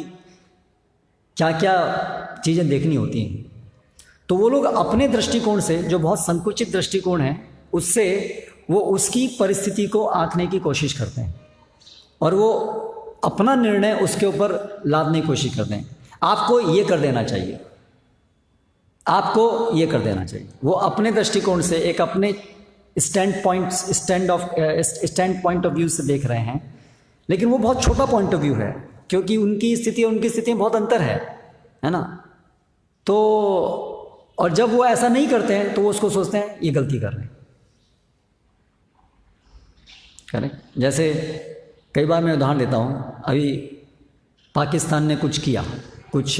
क्या क्या चीज़ें देखनी होती हैं। तो वो लोग अपने दृष्टिकोण से, जो बहुत संकुचित दृष्टिकोण है, उससे वो उसकी परिस्थिति को आंकने की कोशिश करते हैं और वो अपना निर्णय उसके ऊपर लादने की कोशिश करते हैं। आपको ये कर देना चाहिए, आपको ये कर देना चाहिए। वो अपने दृष्टिकोण से एक अपने स्टैंड पॉइंट ऑफ व्यू से देख रहे हैं, लेकिन वो बहुत छोटा पॉइंट ऑफ व्यू है, क्योंकि उनकी स्थिति बहुत अंतर है ना। तो और जब वो ऐसा नहीं करते हैं तो वो उसको सोचते हैं ये गलती कर रहे हैं। करेक्ट। जैसे कई बार मैं उदाहरण देता हूँ, अभी पाकिस्तान ने कुछ किया, कुछ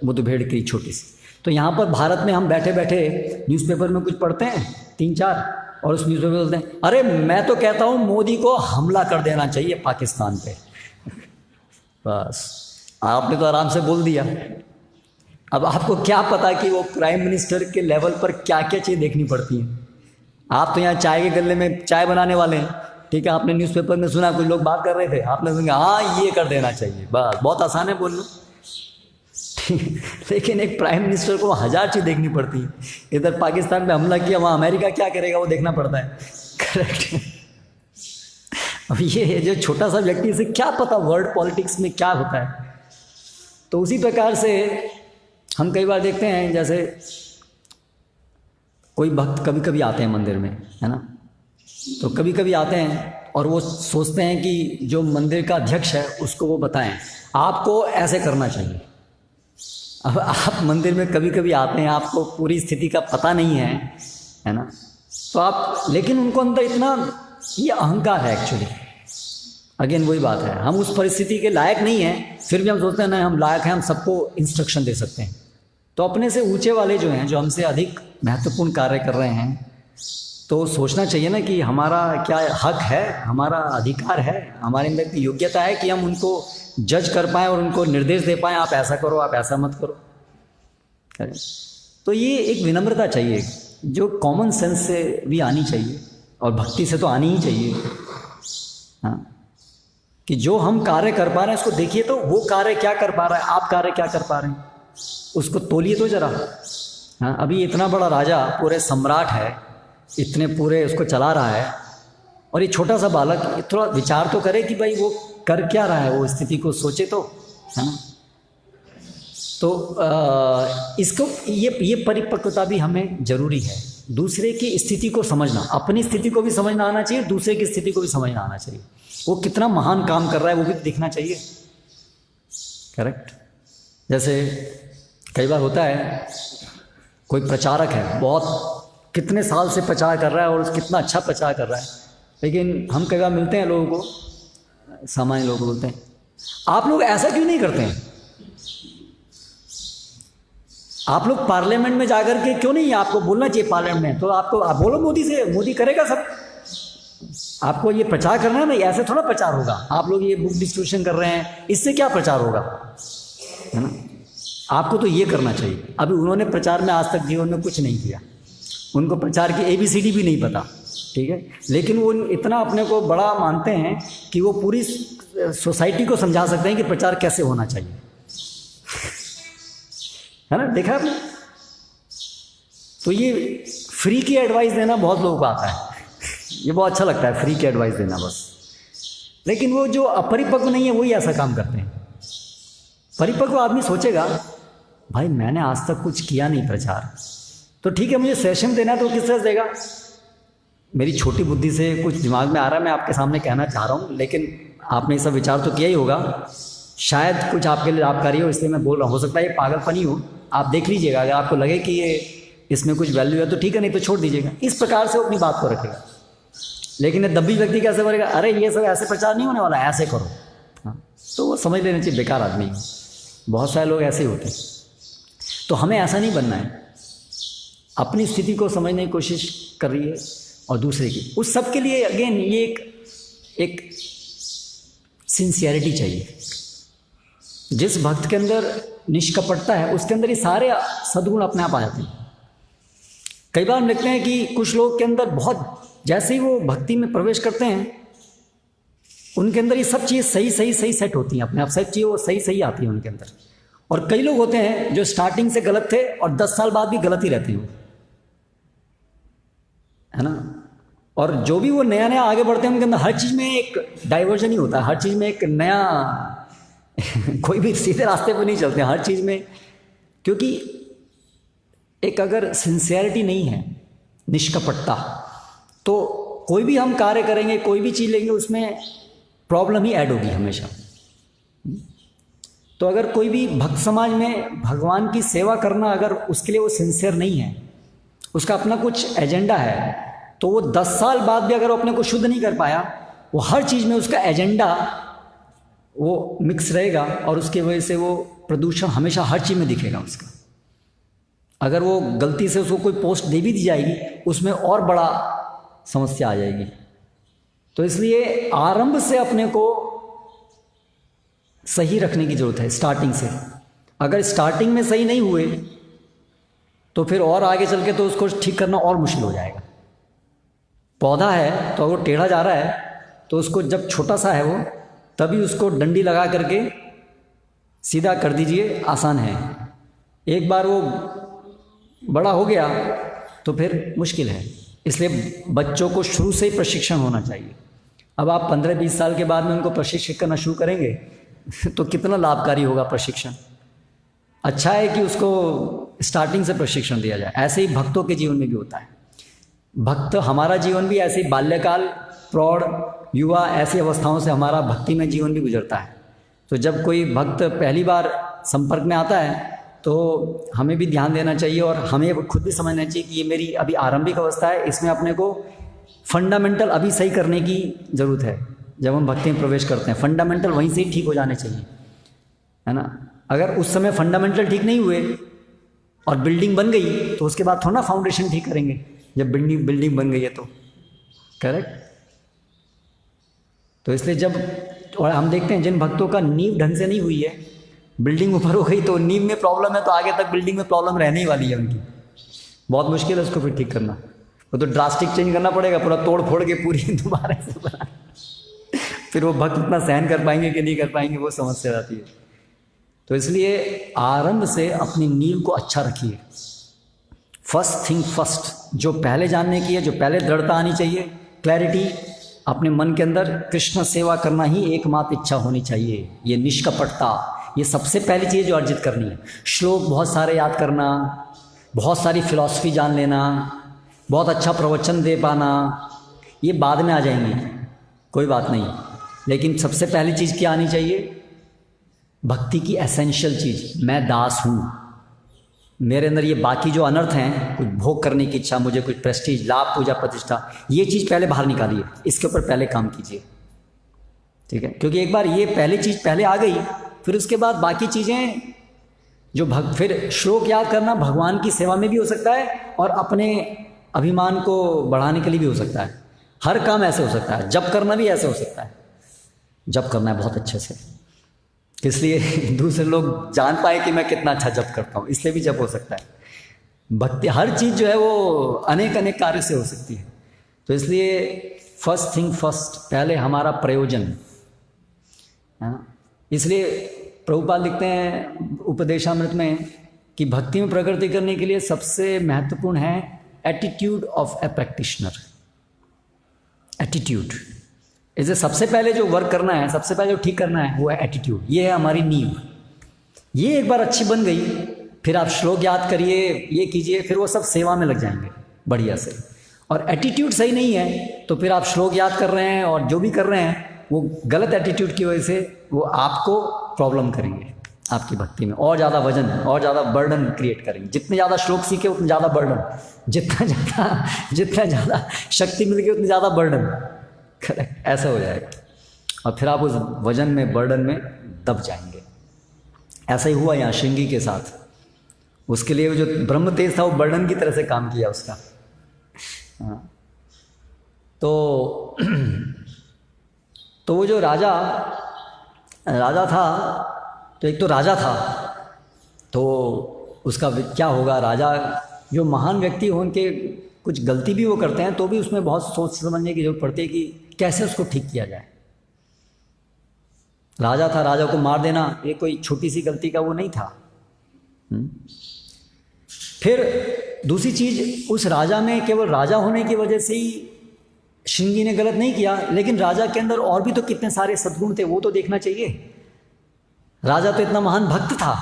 मुठभेड़ की छोटी सी, तो यहाँ पर भारत में हम बैठे बैठे न्यूज़पेपर में कुछ पढ़ते हैं 3-4, और उस न्यूज़पेपर में बोलते हैं अरे मैं तो कहता हूँ मोदी को हमला कर देना चाहिए पाकिस्तान पे। बस आपने तो आराम से बोल दिया। अब आपको क्या पता कि वो प्राइम मिनिस्टर के लेवल पर क्या क्या चीज़ देखनी पड़ती है। आप तो यहाँ चाय के गल्ले में चाय बनाने वाले हैं, ठीक है, आपने न्यूज़पेपर में सुना कुछ लोग बात कर रहे थे, आपने सुना हाँ ये कर देना चाहिए, बस बहुत आसान है बोलना। लेकिन एक प्राइम मिनिस्टर को 1000 चीज़ देखनी पड़ती है। इधर पाकिस्तान पे हमला किया, वहाँ अमेरिका क्या करेगा वो देखना पड़ता है। करेक्ट। अब ये जो छोटा सा व्यक्ति, इसे क्या पता वर्ल्ड पॉलिटिक्स में क्या होता है। तो उसी प्रकार से हम कई बार देखते हैं, जैसे कोई भक्त कभी कभी आते हैं मंदिर में, है ना, तो कभी कभी आते हैं और वो सोचते हैं कि जो मंदिर का अध्यक्ष है उसको वो बताएं आपको ऐसे करना चाहिए। अब आप मंदिर में कभी कभी आते हैं, आपको पूरी स्थिति का पता नहीं है ना, तो आप, लेकिन उनको अंदर इतना ये अहंकार है एक्चुअली। अगेन वही बात है, हम उस परिस्थिति के लायक नहीं हैं, फिर भी हम सोचते हैं ना हम लायक हैं, हम सबको इंस्ट्रक्शन दे सकते हैं। तो अपने से ऊंचे वाले जो हैं, जो हमसे अधिक महत्वपूर्ण कार्य कर रहे हैं, तो सोचना चाहिए ना कि हमारा क्या हक है, हमारा अधिकार है, हमारे अंदर की योग्यता है कि हम उनको जज कर पाएँ और उनको निर्देश दे पाएँ, आप ऐसा करो, आप ऐसा मत करो। तो ये एक विनम्रता चाहिए जो कॉमन सेंस से भी आनी चाहिए और भक्ति से तो आनी ही चाहिए। हाँ, कि जो हम कार्य कर पा रहे हैं उसको देखिए, तो वो कार्य क्या कर पा रहा है, आप कार्य क्या कर पा रहे हैं, उसको तोलिए तो जरा। हाँ, अभी इतना बड़ा राजा, पूरे सम्राट है, इतने पूरे उसको चला रहा है, और ये छोटा सा बालक थोड़ा विचार तो करे कि भाई वो कर क्या रहा है, वो स्थिति को सोचे तो, है ना। तो इसको ये परिपक्वता भी हमें जरूरी है, दूसरे की स्थिति को समझना, अपनी स्थिति को भी समझना आना चाहिए, दूसरे की स्थिति को भी समझना आना चाहिए। वो कितना महान काम कर रहा है वो भी दिखना चाहिए। करेक्ट। जैसे कई बार होता है कोई प्रचारक है, बहुत कितने साल से प्रचार कर रहा है और कितना अच्छा प्रचार कर रहा है, लेकिन हम कई बार मिलते हैं लोगों को, सामान्य लोग बोलते हैं आप लोग ऐसा क्यों नहीं करते हैं, आप लोग पार्लियामेंट में जाकर के क्यों नहीं, आपको बोलना चाहिए पार्लियामेंट में, तो आपको आप बोलो मोदी से, मोदी करेगा सब। आपको ये प्रचार करना है ना, ऐसे थोड़ा प्रचार होगा। आप लोग ये बुक डिस्ट्रीब्यूशन कर रहे हैं, इससे क्या प्रचार होगा, है ना। आपको तो ये करना चाहिए। अभी उन्होंने प्रचार में आज तक जीवन में कुछ नहीं किया, उनको प्रचार की ABCD भी नहीं पता, ठीक है, लेकिन वो इतना अपने को बड़ा मानते हैं कि वो पूरी सोसाइटी को समझा सकते हैं कि प्रचार कैसे होना चाहिए, है ना, देखा आपने। तो ये फ्री की एडवाइस देना बहुत लोगों को आता है, ये बहुत अच्छा लगता है फ्री की एडवाइस देना बस, लेकिन वो जो अपरिपक्व नहीं है वही ऐसा काम करते हैं। परिपक्व आदमी सोचेगा भाई मैंने आज तक कुछ किया नहीं प्रचार, तो ठीक है मुझे सेशन देना है तो किस तरह से देगा, मेरी छोटी बुद्धि से कुछ दिमाग में आ रहा है, मैं आपके सामने कहना चाह रहा हूँ, लेकिन आपने ये सब विचार तो किया ही होगा, शायद कुछ आपके लिए लाभकारी हो, इसलिए मैं बोल रहा हूँ, हो सकता है ये पागलपनी हो, आप देख लीजिएगा, अगर आपको लगे कि ये इसमें कुछ वैल्यू है तो ठीक है, नहीं तो छोड़ दीजिएगा। इस प्रकार से वो अपनी बात को रखेगा। लेकिन ये दब्बी व्यक्ति कैसे बोलेगा, अरे ये सब ऐसे प्रचार नहीं होने वाला, ऐसे करो, हाँ, तो वो समझ लेना चाहिए बेकार आदमी। बहुत सारे लोग ऐसे ही होते हैं। तो हमें ऐसा नहीं बनना है, अपनी स्थिति को समझने की कोशिश कर रही है और दूसरे की, उस सब के लिए अगेन ये एक सिंसियरिटी चाहिए। जिस भक्त के अंदर निष्कपटता है उसके अंदर ये सारे सद्गुण अपने आप आ जाते हैं। कई बार हम देखते हैं कि कुछ लोग के अंदर बहुत, जैसे ही वो भक्ति में प्रवेश करते हैं उनके अंदर ये सब चीज़ सही सेट होती हैं, अपने आप सब चीज़ें वो सही आती है उनके अंदर। और कई लोग होते हैं जो स्टार्टिंग से गलत थे और 10 साल बाद भी गलत ही रहते हैं, है ना। और जो भी वो नया आगे बढ़ते हैं उनके अंदर हर चीज़ में एक डाइवर्जन ही होता है, हर चीज़ में एक नया कोई भी सीधे रास्ते पर नहीं चलते हर चीज़ में, क्योंकि एक अगर सिंसियरिटी नहीं है, निष्कपटता, तो कोई भी हम कार्य करेंगे, कोई भी चीज़ लेंगे, उसमें प्रॉब्लम ही ऐड होगी हमेशा। तो अगर कोई भी भक्त समाज में भगवान की सेवा करना, अगर उसके लिए वो सिंसियर नहीं है, उसका अपना कुछ एजेंडा है, तो वो 10 साल बाद भी अगर वो अपने को शुद्ध नहीं कर पाया, वो हर चीज़ में उसका एजेंडा वो मिक्स रहेगा और उसकी वजह से वो प्रदूषण हमेशा हर चीज़ में दिखेगा उसका। अगर वो गलती से उसको कोई पोस्ट दे भी दी जाएगी, उसमें और बड़ा समस्या आ जाएगी। तो इसलिए आरंभ से अपने को सही रखने की जरूरत है, स्टार्टिंग से। अगर स्टार्टिंग में सही नहीं हुए तो फिर और आगे चल के तो उसको ठीक करना और मुश्किल हो जाएगा। पौधा है तो अगर टेढ़ा जा रहा है तो उसको जब छोटा सा है वो, तभी उसको डंडी लगा करके सीधा कर दीजिए, आसान है। एक बार वो बड़ा हो गया तो फिर मुश्किल है। इसलिए बच्चों को शुरू से ही प्रशिक्षण होना चाहिए। अब आप 15-20 साल के बाद में उनको प्रशिक्षित करना शुरू करेंगे तो कितना लाभकारी होगा प्रशिक्षण। अच्छा है कि उसको स्टार्टिंग से प्रशिक्षण दिया जाए। ऐसे ही भक्तों के जीवन में भी होता है। भक्त, हमारा जीवन भी ऐसे ही बाल्यकाल, प्रौढ़, युवा, ऐसी अवस्थाओं से हमारा भक्ति में जीवन भी गुजरता है। तो जब कोई भक्त पहली बार संपर्क में आता है तो हमें भी ध्यान देना चाहिए और हमें खुद भी समझना चाहिए कि ये मेरी अभी आरंभिक अवस्था है, इसमें अपने को फंडामेंटल अभी सही करने की ज़रूरत है। जब हम भक्ति में प्रवेश करते हैं फंडामेंटल वहीं से ही ठीक हो जाने चाहिए, है ना। अगर उस समय फंडामेंटल ठीक नहीं हुए और बिल्डिंग बन गई तो उसके बाद थोड़ा ना फाउंडेशन ठीक करेंगे। जब बिल्डिंग बन गई है तो करेक्ट। तो इसलिए जब, और हम देखते हैं जिन भक्तों का नींव ढंग से नहीं हुई है, बिल्डिंग ऊपर हो गई तो नींव में प्रॉब्लम है, तो आगे तक बिल्डिंग में प्रॉब्लम रहने ही वाली है उनकी। बहुत मुश्किल है उसको फिर ठीक करना। वो तो ड्रास्टिक चेंज करना पड़ेगा, पूरा तोड़ फोड़ के पूरी दोबारा से बना। फिर वो भक्त उतना सहन कर पाएंगे कि नहीं कर पाएंगे, वो समस्या रहती है। तो इसलिए आरंभ से अपनी नींव को अच्छा रखिए। फर्स्ट थिंग फर्स्ट, जो पहले जानने की है, जो पहले दृढ़ता आनी चाहिए, क्लैरिटी अपने मन के अंदर, कृष्ण सेवा करना ही एकमात्र इच्छा होनी चाहिए। ये निष्कपटता, ये सबसे पहली चीज़ जो अर्जित करनी है। श्लोक बहुत सारे याद करना, बहुत सारी फिलॉसफी जान लेना, बहुत अच्छा प्रवचन दे पाना, ये बाद में आ जाएंगे, कोई बात नहीं। लेकिन सबसे पहली चीज़ क्या आनी चाहिए? भक्ति की एसेंशियल चीज़, मैं दास हूँ। मेरे अंदर ये बाकी जो अनर्थ हैं, कुछ भोग करने की इच्छा, मुझे कुछ प्रेस्टीज, लाभ, पूजा, प्रतिष्ठा, ये चीज़ पहले बाहर निकालिए, इसके ऊपर पहले काम कीजिए, ठीक है। क्योंकि एक बार ये पहली चीज़ पहले आ गई, फिर उसके बाद बाकी चीज़ें जो फिर श्लोक याद करना भगवान की सेवा में भी हो सकता है और अपने अभिमान को बढ़ाने के लिए भी हो सकता है। हर काम ऐसे हो सकता है, जप करना भी ऐसे हो सकता है। जप करना है बहुत अच्छे से, इसलिए दूसरे लोग जान पाए कि मैं कितना अच्छा जप करता हूँ, इसलिए भी जप हो सकता है। भक्ति, हर चीज़ जो है वो अनेक अनेक कार्य से हो सकती है। तो इसलिए फर्स्ट थिंग फर्स्ट, पहले हमारा प्रयोजन, है ना। इसलिए प्रभुपाद लिखते हैं उपदेशामृत में कि भक्ति में प्रगति करने के लिए सबसे महत्वपूर्ण है attitude of A practitioner. Attitude, इसे सबसे पहले जो वर्क करना है, सबसे पहले जो ठीक करना है वो है एटीट्यूड। ये है हमारी नींव। ये एक बार अच्छी बन गई, फिर आप श्लोक याद करिए, ये कीजिए, फिर वो सब सेवा में लग जाएंगे बढ़िया से। और एटीट्यूड सही नहीं है तो फिर आप श्लोक याद कर रहे हैं और जो भी कर रहे हैं वो गलत एटीट्यूड की वजह से वो आपको प्रॉब्लम करेंगे, आपकी भक्ति में और ज़्यादा वजन और ज़्यादा बर्डन क्रिएट करेंगे। जितने ज़्यादा श्लोक सीखे उतना ज़्यादा बर्डन, जितना ज़्यादा शक्ति मिल गई उतनी ज़्यादा बर्डन, करेक्ट, ऐसा हो जाएगा। और फिर आप उस वजन में, बर्डन में दब जाएंगे। ऐसा ही हुआ यहाँ श्रृंगी के साथ। उसके लिए जो ब्रह्म तेज था वो बर्डन की तरह से काम किया उसका। हाँ। तो वो जो राजा था, तो एक तो राजा था, तो उसका क्या होगा, राजा जो महान व्यक्ति हो उनके कुछ गलती भी वो करते हैं तो भी उसमें बहुत सोच समझने की जरूरत पड़ती है कि कैसे उसको ठीक किया जाए। राजा था, राजा को मार देना ये कोई छोटी सी गलती का वो नहीं था। फिर दूसरी चीज, उस राजा में केवल राजा होने की वजह से ही श्रृंगी ने गलत नहीं किया, लेकिन राजा के अंदर और भी तो कितने सारे सद्गुण थे वो तो देखना चाहिए। राजा तो इतना महान भक्त था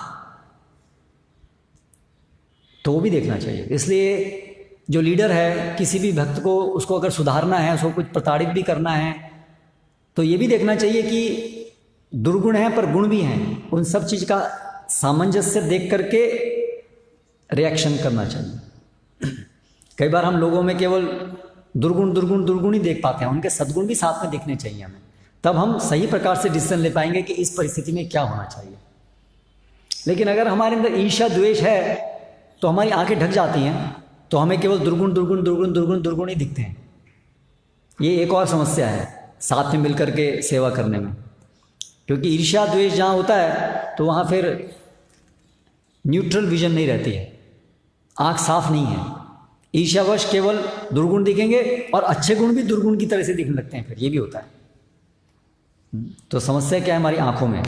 तो वो भी देखना चाहिए। इसलिए जो लीडर है, किसी भी भक्त को, उसको अगर सुधारना है, उसको कुछ प्रताड़ित भी करना है, तो ये भी देखना चाहिए कि दुर्गुण हैं पर गुण भी हैं, उन सब चीज़ का सामंजस्य देख करके रिएक्शन करना चाहिए। कई बार हम लोगों में केवल दुर्गुण ही देख पाते हैं, उनके सद्गुण भी साथ में देखने चाहिए हमें, तब हम सही प्रकार से डिसीजन ले पाएंगे कि इस परिस्थिति में क्या होना चाहिए। लेकिन अगर हमारे अंदर ईर्ष्या द्वेष है तो हमारी आंखें ढक जाती हैं, तो हमें केवल दुर्गुण ही दिखते हैं। ये एक और समस्या है साथ में मिलकर के सेवा करने में, क्योंकि ईर्ष्या द्वेष जहाँ होता है तो वहाँ फिर न्यूट्रल विजन नहीं रहती है, आँख साफ नहीं है। ईर्ष्यावश केवल दुर्गुण दिखेंगे और अच्छे गुण भी दुर्गुण की तरह से दिखने लगते हैं, फिर ये भी होता है। तो समस्या क्या है हमारी आंखों में,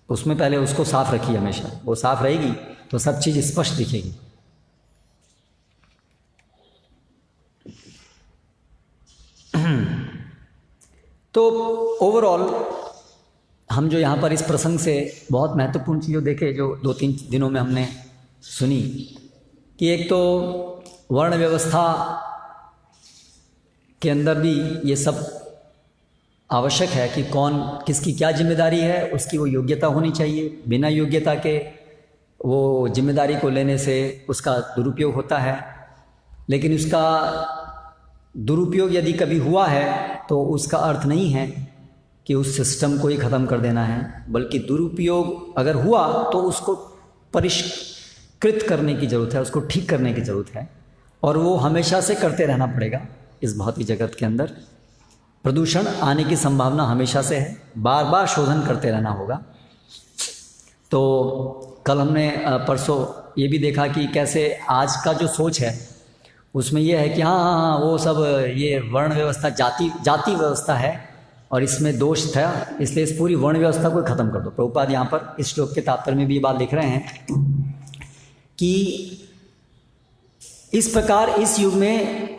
उसमें पहले उसको साफ रखिए हमेशा, वो साफ रहेगी तो सब चीज़ स्पष्ट दिखेगी। तो ओवरऑल हम जो यहाँ पर इस प्रसंग से बहुत महत्वपूर्ण चीज़ देखे, जो 2-3 दिनों में हमने सुनी, कि एक तो वर्ण व्यवस्था के अंदर भी ये सब आवश्यक है कि कौन किसकी क्या जिम्मेदारी है, उसकी वो योग्यता होनी चाहिए। बिना योग्यता के वो जिम्मेदारी को लेने से उसका दुरुपयोग होता है, लेकिन उसका दुरुपयोग यदि कभी हुआ है तो उसका अर्थ नहीं है कि उस सिस्टम को ही ख़त्म कर देना है, बल्कि दुरुपयोग अगर हुआ तो उसको परिष्कृत करने की ज़रूरत है, उसको ठीक करने की ज़रूरत है, और वो हमेशा से करते रहना पड़ेगा। इस भौतिक जगत के अंदर प्रदूषण आने की संभावना हमेशा से है, बार बार शोधन करते रहना होगा। तो कल हमने परसों ये भी देखा कि कैसे आज का जो सोच है उसमें यह है कि हाँ वो सब ये वर्ण व्यवस्था जाति व्यवस्था है और इसमें दोष था, इसलिए इस पूरी वर्ण व्यवस्था को ख़त्म कर दो। प्रभुपाद यहाँ पर इस श्लोक के तात्पर्य में भी ये बात लिख रहे हैं कि इस प्रकार इस युग में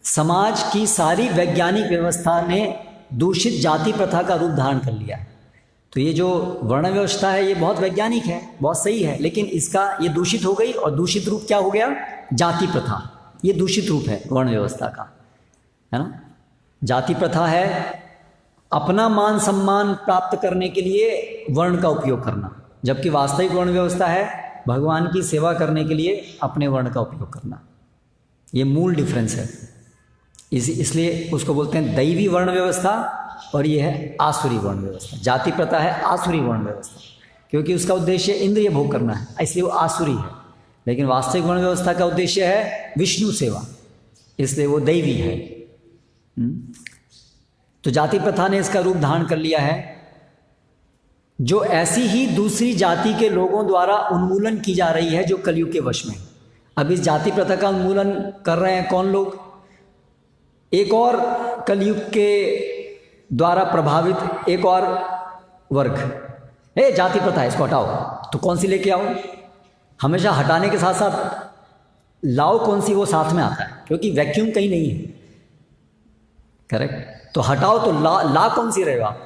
समाज की सारी वैज्ञानिक व्यवस्था ने दूषित जाति प्रथा का रूप धारण कर लिया है। तो ये जो वर्ण व्यवस्था है ये बहुत वैज्ञानिक है, बहुत सही है, लेकिन इसका ये दूषित हो गई और दूषित रूप क्या हो गया? जाति प्रथा। ये दूषित रूप है वर्ण व्यवस्था का, है ना। जाति प्रथा है अपना मान सम्मान प्राप्त करने के लिए वर्ण का उपयोग करना, जबकि वास्तविक वर्ण व्यवस्था है भगवान की सेवा करने के लिए अपने वर्ण का उपयोग करना। ये मूल डिफरेंस है। इसलिए उसको बोलते हैं दैवी वर्ण व्यवस्था और ये है आसुरी वर्ण व्यवस्था। जाति प्रथा है आसुरी वर्ण व्यवस्था, क्योंकि उसका उद्देश्य इंद्रिय भोग करना है, इसलिए वो आसुरी है। लेकिन वास्तविक वर्ण व्यवस्था का उद्देश्य है विष्णु सेवा, इसलिए वो दैवी है। तो जाति प्रथा ने इसका रूप धारण कर लिया है, जो ऐसी ही दूसरी जाति के लोगों द्वारा उन्मूलन की जा रही है जो कलयुग के वश में। अब इस जाति प्रथा का उन्मूलन कर रहे हैं कौन लोग? एक और कलयुग के द्वारा प्रभावित एक और वर्ग, जाति प्रथा है इसको हटाओ, तो कौन सी लेके आओ? हमेशा हटाने के साथ साथ लाओ कौन सी, वो साथ में आता है, क्योंकि वैक्यूम कहीं नहीं है। करेक्ट। तो हटाओ तो ला कौन सी रहेगा?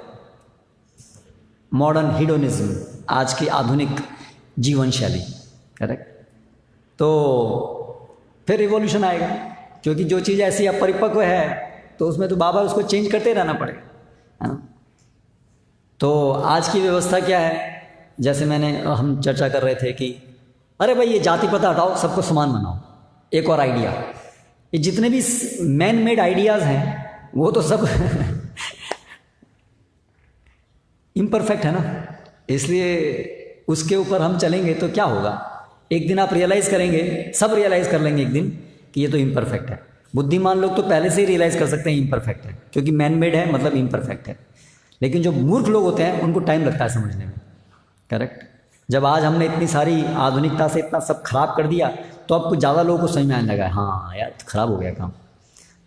मॉडर्न हिडोनिज्म, आज की आधुनिक जीवन शैली। करेक्ट। तो फिर रिवॉल्यूशन आएगा, क्योंकि जो चीज़ ऐसी अपरिपक्व है तो उसमें तो बार बार उसको चेंज करते रहना पड़ेगा, है ना। तो आज की व्यवस्था क्या है? जैसे हम चर्चा कर रहे थे कि अरे भाई ये जाति प्रथा हटाओ, सबको समान बनाओ। एक और आइडिया, ये जितने भी मैन मेड आइडियाज़ हैं वो तो सब इम्परफेक्ट है ना, इसलिए उसके ऊपर हम चलेंगे तो क्या होगा? एक दिन आप रियलाइज़ करेंगे, सब रियलाइज़ कर लेंगे एक दिन कि ये तो इम्परफेक्ट है। बुद्धिमान लोग तो पहले से ही रियलाइज़ कर सकते हैं इम्परफेक्ट है, क्योंकि मैन मेड है मतलब इम्परफेक्ट है। लेकिन जो मूर्ख लोग होते हैं उनको टाइम लगता है समझने में। करेक्ट। जब आज हमने इतनी सारी आधुनिकता से इतना सब खराब कर दिया तो अब कुछ ज़्यादा लोगों को समझ में आने लगा है, हाँ यार खराब हो गया काम।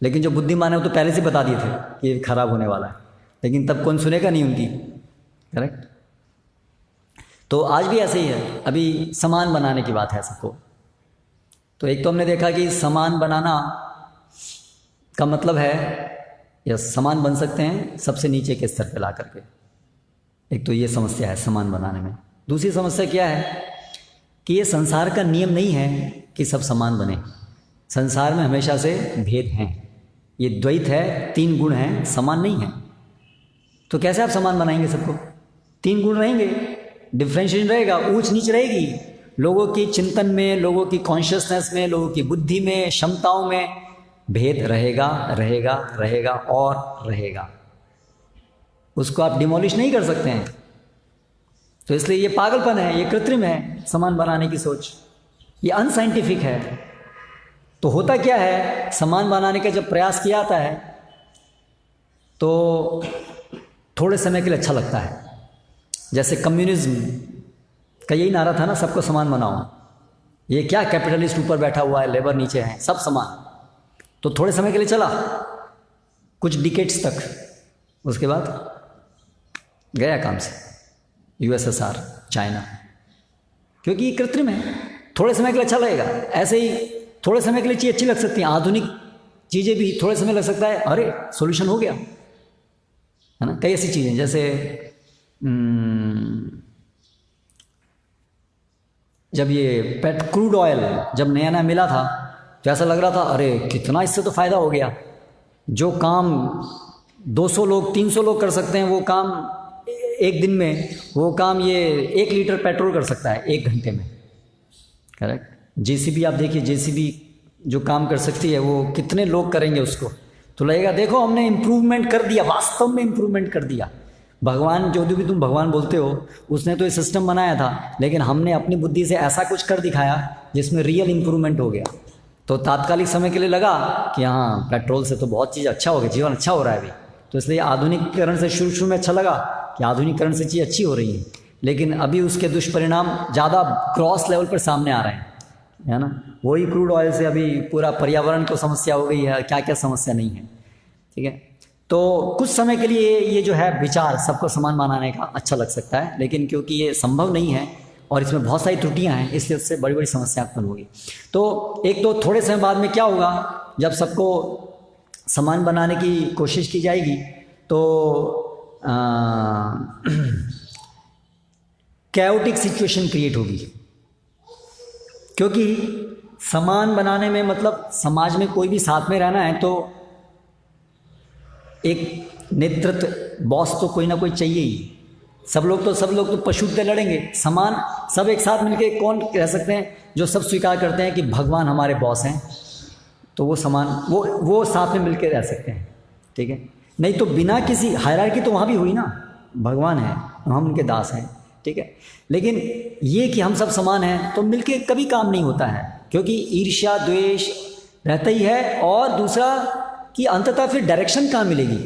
लेकिन जो बुद्धिमान है वो तो पहले से बता दिए थे कि ये खराब होने वाला है, लेकिन तब कौन सुनेगा नहीं उनकी। करेक्ट। तो आज भी ऐसे ही है, अभी समान बनाने की बात है सबको। तो एक तो हमने देखा कि समान बनाना का मतलब है या समान बन सकते हैं सबसे नीचे के स्तर पे ला करके। एक तो ये समस्या है समान बनाने में। दूसरी समस्या क्या है कि ये संसार का नियम नहीं है कि सब समान बने। संसार में हमेशा से भेद हैं, ये द्वैत है, 3 गुण हैं, समान नहीं है। तो कैसे आप समान बनाएंगे सबको? 3 गुण रहेंगे, डिफ्रेंशिएशन रहेगा, ऊंच नीच रहेगी, लोगों की चिंतन में, लोगों की कॉन्शियसनेस में, लोगों की बुद्धि में, क्षमताओं में भेद रहेगा रहेगा रहेगा और रहेगा। उसको आप डिमोलिश नहीं कर सकते हैं। तो इसलिए ये पागलपन है, ये कृत्रिम है समान बनाने की सोच, ये अनसाइंटिफिक है। तो होता क्या है, समान बनाने का जब प्रयास किया जाता है तो थोड़े समय के लिए अच्छा लगता है। जैसे कम्युनिज्म का यही नारा था ना, सबको समान बनाओ। ये क्या, कैपिटलिस्ट ऊपर बैठा हुआ है, लेबर नीचे है, सब समान। तो थोड़े समय के लिए चला, कुछ डिकेड्स तक, उसके बाद गया काम से। यूएसएसआर, चाइना, क्योंकि ये कृत्रिम है, थोड़े समय के लिए अच्छा लगेगा। ऐसे ही थोड़े समय के लिए चीज़ अच्छी लग सकती हैं, आधुनिक चीज़ें भी थोड़े समय लग सकता है, अरे सॉल्यूशन हो गया, है ना। कई ऐसी चीज़ें, जैसे जब ये क्रूड ऑयल जब नया नया मिला था तो ऐसा लग रहा था अरे कितना इससे तो फ़ायदा हो गया। जो काम 200 लोग 300 लोग कर सकते हैं वो काम एक दिन में, वो काम ये 1 लीटर पेट्रोल कर सकता है 1 घंटे में। करेक्ट। जेसीबी आप देखिए, जेसीबी जो काम कर सकती है वो कितने लोग करेंगे उसको, तो लगेगा देखो हमने इम्प्रूवमेंट कर दिया, वास्तव में इम्प्रूवमेंट कर दिया। भगवान, जो भी तुम भगवान बोलते हो, उसने तो ये सिस्टम बनाया था, लेकिन हमने अपनी बुद्धि से ऐसा कुछ कर दिखाया जिसमें रियल इम्प्रूवमेंट हो गया। तो तात्कालिक समय के लिए लगा कि हाँ पेट्रोल से तो बहुत चीज़ अच्छा हो गया, जीवन अच्छा हो रहा है अभी। तो इसलिए आधुनिकीकरण से शुरू में अच्छा लगा कि आधुनिकीकरण से चीज़ अच्छी हो रही है, लेकिन अभी उसके दुष्परिणाम ज़्यादा क्रॉस लेवल पर सामने आ रहे हैं, है ना। वही क्रूड ऑयल से अभी पूरा पर्यावरण को समस्या हो गई है, क्या क्या समस्या नहीं है, ठीक है। तो कुछ समय के लिए ये जो है विचार सबको समान बनाने का अच्छा लग सकता है, लेकिन क्योंकि ये संभव नहीं है और इसमें बहुत सारी त्रुटियां हैं, इसलिए उससे बड़ी बड़ी समस्या उत्पन्न होगी। तो एक तो थोड़े समय बाद में क्या होगा, जब सबको समान बनाने की कोशिश की जाएगी तो कैओटिक सिचुएशन क्रिएट होगी। क्योंकि समान बनाने में मतलब समाज में कोई भी साथ में रहना है तो एक नेतृत्व, बॉस तो कोई ना कोई चाहिए ही। सब लोग तो पशुत्व लड़ेंगे, समान सब एक साथ मिलकर कौन रह सकते हैं, जो सब स्वीकार करते हैं कि भगवान हमारे बॉस हैं, तो वो समान वो साथ में मिलकर रह सकते हैं, ठीक है। नहीं तो बिना किसी हायरार्की तो वहाँ भी हुई ना, भगवान है, हम उनके दास हैं, ठीक है। लेकिन ये कि हम सब समान हैं तो मिलके कभी काम नहीं होता है, क्योंकि ईर्ष्या द्वेष रहता ही है। और दूसरा कि अंततः फिर डायरेक्शन कहाँ मिलेगी।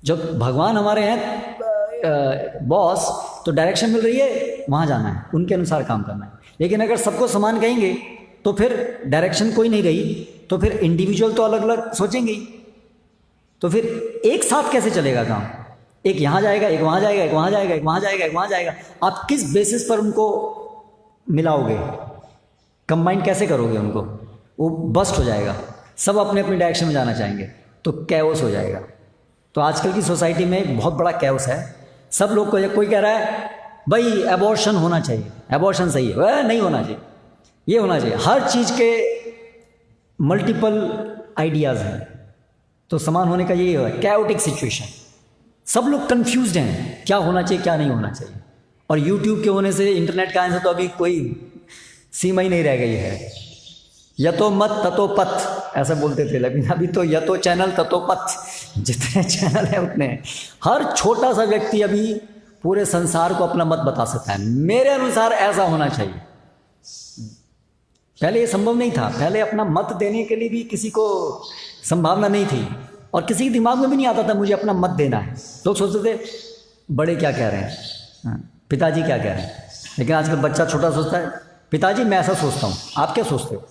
जब भगवान हमारे हैं बॉस, तो डायरेक्शन मिल रही है, वहाँ जाना है, उनके अनुसार काम करना है। लेकिन अगर सबको समान कहेंगे तो फिर डायरेक्शन कोई नहीं रही, तो फिर इंडिविजुअल तो अलग अलग सोचेंगे ही, तो फिर एक साथ कैसे चलेगा काम। एक यहाँ जाएगा, एक वहाँ जाएगा, एक वहाँ जाएगा, एक वहाँ जाएगा, एक वहाँ जाएगा। आप किस बेसिस पर उनको मिलाओगे, कंबाइन कैसे करोगे उनको, वो बस्ट हो जाएगा। सब अपने अपने डायरेक्शन में जाना चाहेंगे तो कैओस हो जाएगा। तो आजकल की सोसाइटी में एक बहुत बड़ा कैओस है। सब लोग को, कोई कह रहा है भाई एबॉर्शन होना चाहिए, एबॉर्शन सही है, वह नहीं होना चाहिए, ये होना चाहिए। हर चीज़ के मल्टीपल आइडियाज़ हैं। तो समान होने का यही है, कैओटिक सिचुएशन। सब लोग कंफ्यूज्ड हैं क्या होना चाहिए क्या नहीं होना चाहिए। और यूट्यूब के होने से, इंटरनेट के आने से तो अभी कोई सीमा ही नहीं रह गई है। यतो मत ततो पथ ऐसा बोलते थे, लेकिन अभी तो यतो चैनल ततो पथ, जितने चैनल हैं उतने। हर छोटा सा व्यक्ति अभी पूरे संसार को अपना मत बता सकता है, मेरे अनुसार ऐसा होना चाहिए। पहले ये संभव नहीं था, पहले अपना मत देने के लिए भी किसी को संभावना नहीं थी और किसी के दिमाग में भी नहीं आता था मुझे अपना मत देना है। लोग सोचते थे बड़े क्या कह रहे हैं, पिताजी क्या कह रहे हैं। लेकिन आजकल बच्चा छोटा सोचता है पिताजी मैं ऐसा सोचता हूँ, आप क्या सोचते हो।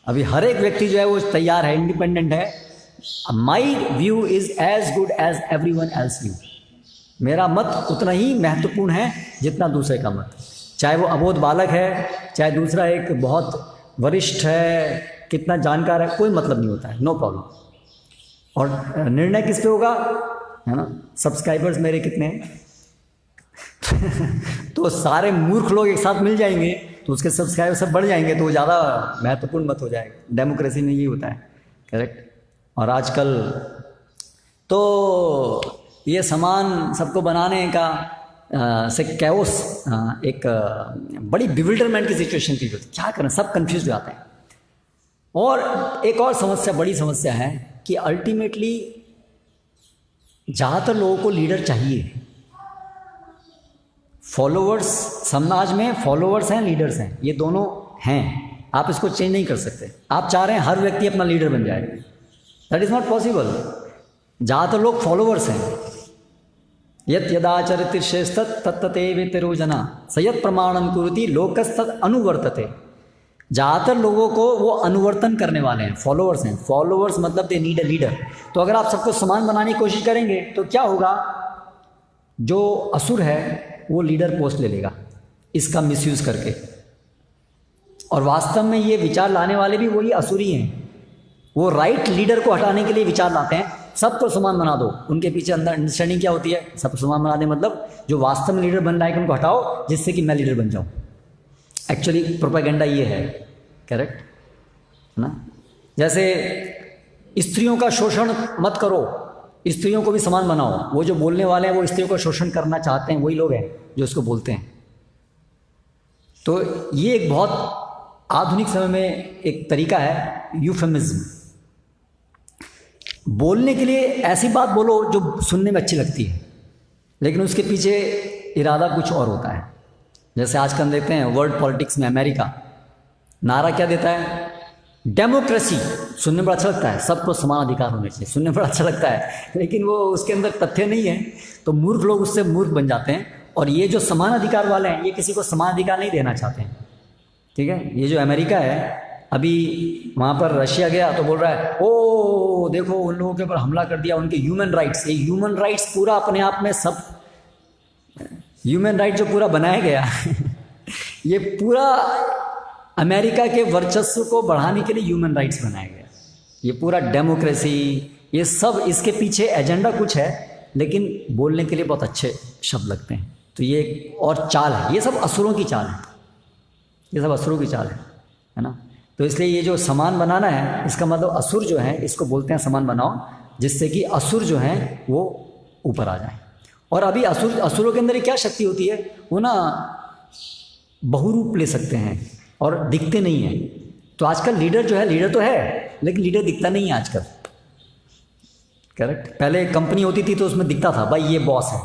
अभी हर एक व्यक्ति जो है वो तैयार है, इंडिपेंडेंट है। My view is as good as everyone else view. मेरा मत उतना ही महत्वपूर्ण है जितना दूसरे का मत, चाहे वो अबोध बालक है, चाहे दूसरा एक बहुत वरिष्ठ है, कितना जानकार है, कोई मतलब नहीं होता है, नो प्रॉब्लम। और निर्णय किस पे होगा, है ना, सब्सक्राइबर्स मेरे कितने हैं तो सारे मूर्ख लोग एक साथ मिल जाएंगे तो उसके सब्सक्राइबर सब बढ़ जाएंगे, तो वो ज़्यादा महत्वपूर्ण मत हो जाएगा। डेमोक्रेसी में यही होता है, करेक्ट। और आजकल तो ये सामान सबको बनाने का से कैओस एक बड़ी बिविल्डरमेंट की सिचुएशन क्रिएट होती है। क्या करें, सब कंफ्यूज हो जाते हैं। और एक और समस्या, बड़ी समस्या है कि अल्टीमेटली ज़्यादातर लोगों को लीडर चाहिए। फॉलोअर्स, समाज में फॉलोअर्स हैं, लीडर्स हैं, ये दोनों हैं। आप इसको चेंज नहीं कर सकते। आप चाह रहे हैं हर व्यक्ति अपना लीडर बन जाए, दैट इज़ नॉट पॉसिबल। ज़्यादातर लोग फॉलोअर्स हैं। यत् यदाचरति श्रेष्ठत तत्तते वेतिरोजना सयत् प्रमाणम कुरुति लोकस्तत् अनुवर्तते। ज़्यादातर लोगों को वो अनुवर्तन करने वाले हैं, फॉलोअर्स हैं। फॉलोअर्स मतलब दे नीड अ लीडर। तो अगर आप सबको समान बनाने की कोशिश करेंगे तो क्या होगा, जो असुर है वो लीडर पोस्ट ले लेगा इसका मिसयूज़ करके। और वास्तव में ये विचार लाने वाले भी वही असुरी हैं। वो राइट लीडर को हटाने के लिए विचार लाते हैं, सबको समान बना दो। उनके पीछे अंदर अंडरस्टैंडिंग क्या होती है, सबको समान बना दे मतलब जो वास्तव में लीडर बन रहा है उनको हटाओ जिससे कि मैं लीडर बन जाऊँ। एक्चुअली प्रोपेगेंडा ये है, करेक्ट है ना। जैसे स्त्रियों का शोषण मत करो, स्त्रियों को भी समान बनाओ। वो जो बोलने वाले हैं वो स्त्रियों का शोषण करना चाहते हैं, वही लोग हैं जो उसको बोलते हैं। तो ये एक बहुत आधुनिक समय में एक तरीका है यूफेमिज्म। बोलने के लिए ऐसी बात बोलो जो सुनने में अच्छी लगती है, लेकिन उसके पीछे इरादा कुछ और होता है। जैसे आजकल देखते हैं वर्ल्ड पॉलिटिक्स में अमेरिका नारा क्या देता है, डेमोक्रेसी। सुनने में बड़ा अच्छा लगता है, सबको समान अधिकार होने चाहिए, सुनने में बड़ा अच्छा लगता है, लेकिन वो उसके अंदर तथ्य नहीं है। तो मूर्ख लोग उससे मूर्ख बन जाते हैं। और ये जो समान अधिकार वाले हैं ये किसी को समान अधिकार नहीं देना चाहते हैं, ठीक है। ये जो अमेरिका है, अभी वहाँ पर रशिया गया तो बोल रहा है ओ देखो उन लोगों के ऊपर हमला कर दिया, उनके ह्यूमन राइट्स। ये ह्यूमन राइट्स पूरा अपने आप में सब ह्यूमन राइट जो पूरा बनाया गया ये पूरा अमेरिका के वर्चस्व को बढ़ाने के लिए ह्यूमन राइट्स बनाया गया। ये पूरा डेमोक्रेसी, ये सब इसके पीछे एजेंडा कुछ है, लेकिन बोलने के लिए बहुत अच्छे शब्द लगते हैं। तो ये एक और चाल है, ये सब असुरों की चाल है, ये सब असुरों की चाल है ना। तो इसलिए ये जो समान बनाना है, इसका मतलब असुर जो है इसको बोलते हैं समान बनाओ, जिससे कि असुर जो हैं वो ऊपर आ जाए। और अभी असुरों के अंदर क्या शक्ति होती है, वो ना बहुरूप ले सकते हैं और दिखते नहीं हैं। तो आजकल लीडर जो है, लीडर तो है लेकिन लीडर दिखता नहीं है आजकल, करेक्ट। पहले कंपनी होती थी तो उसमें दिखता था भाई ये बॉस है,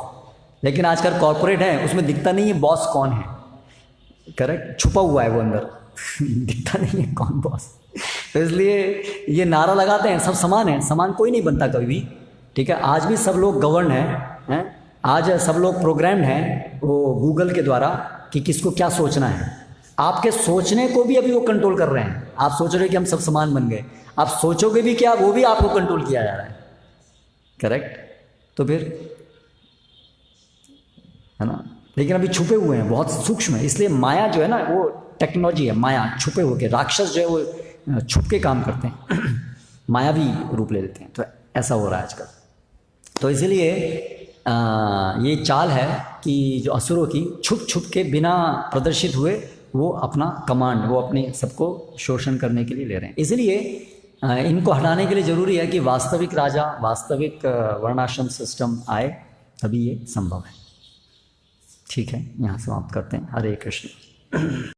लेकिन आजकल कॉर्पोरेट है उसमें दिखता नहीं है बॉस कौन है, करेक्ट। छुपा हुआ है वो अंदर दिखता नहीं है कौन बॉस। तो इसलिए ये नारा लगाते हैं सब समान है, समान कोई नहीं बनता कभी भी, ठीक है। आज भी सब लोग गवर्न हैं, आज सब लोग प्रोग्राम्ड हैं वो गूगल के द्वारा कि किसको क्या सोचना है। आपके सोचने को भी अभी वो कंट्रोल कर रहे हैं। आप सोच रहे हो कि हम सब समान बन गए, आप सोचोगे भी क्या, वो भी आपको कंट्रोल किया जा रहा है, करेक्ट। तो फिर है ना, लेकिन अभी छुपे हुए हैं, बहुत सूक्ष्म है। इसलिए माया जो है ना वो टेक्नोलॉजी है, माया छुपे हुए के। राक्षस जो है वो छुप के काम करते हैं मायावी रूप ले लेते हैं। तो ऐसा हो रहा है आजकल। तो इसीलिए ये चाल है कि जो असुरों की छुप छुप के बिना प्रदर्शित हुए वो अपना कमांड, वो अपने सबको शोषण करने के लिए ले रहे हैं। इसलिए इनको हटाने के लिए ज़रूरी है कि वास्तविक राजा, वास्तविक वर्णाश्रम सिस्टम आए, तभी ये संभव है। ठीक है, यहाँ समाप्त करते हैं। हरे कृष्ण।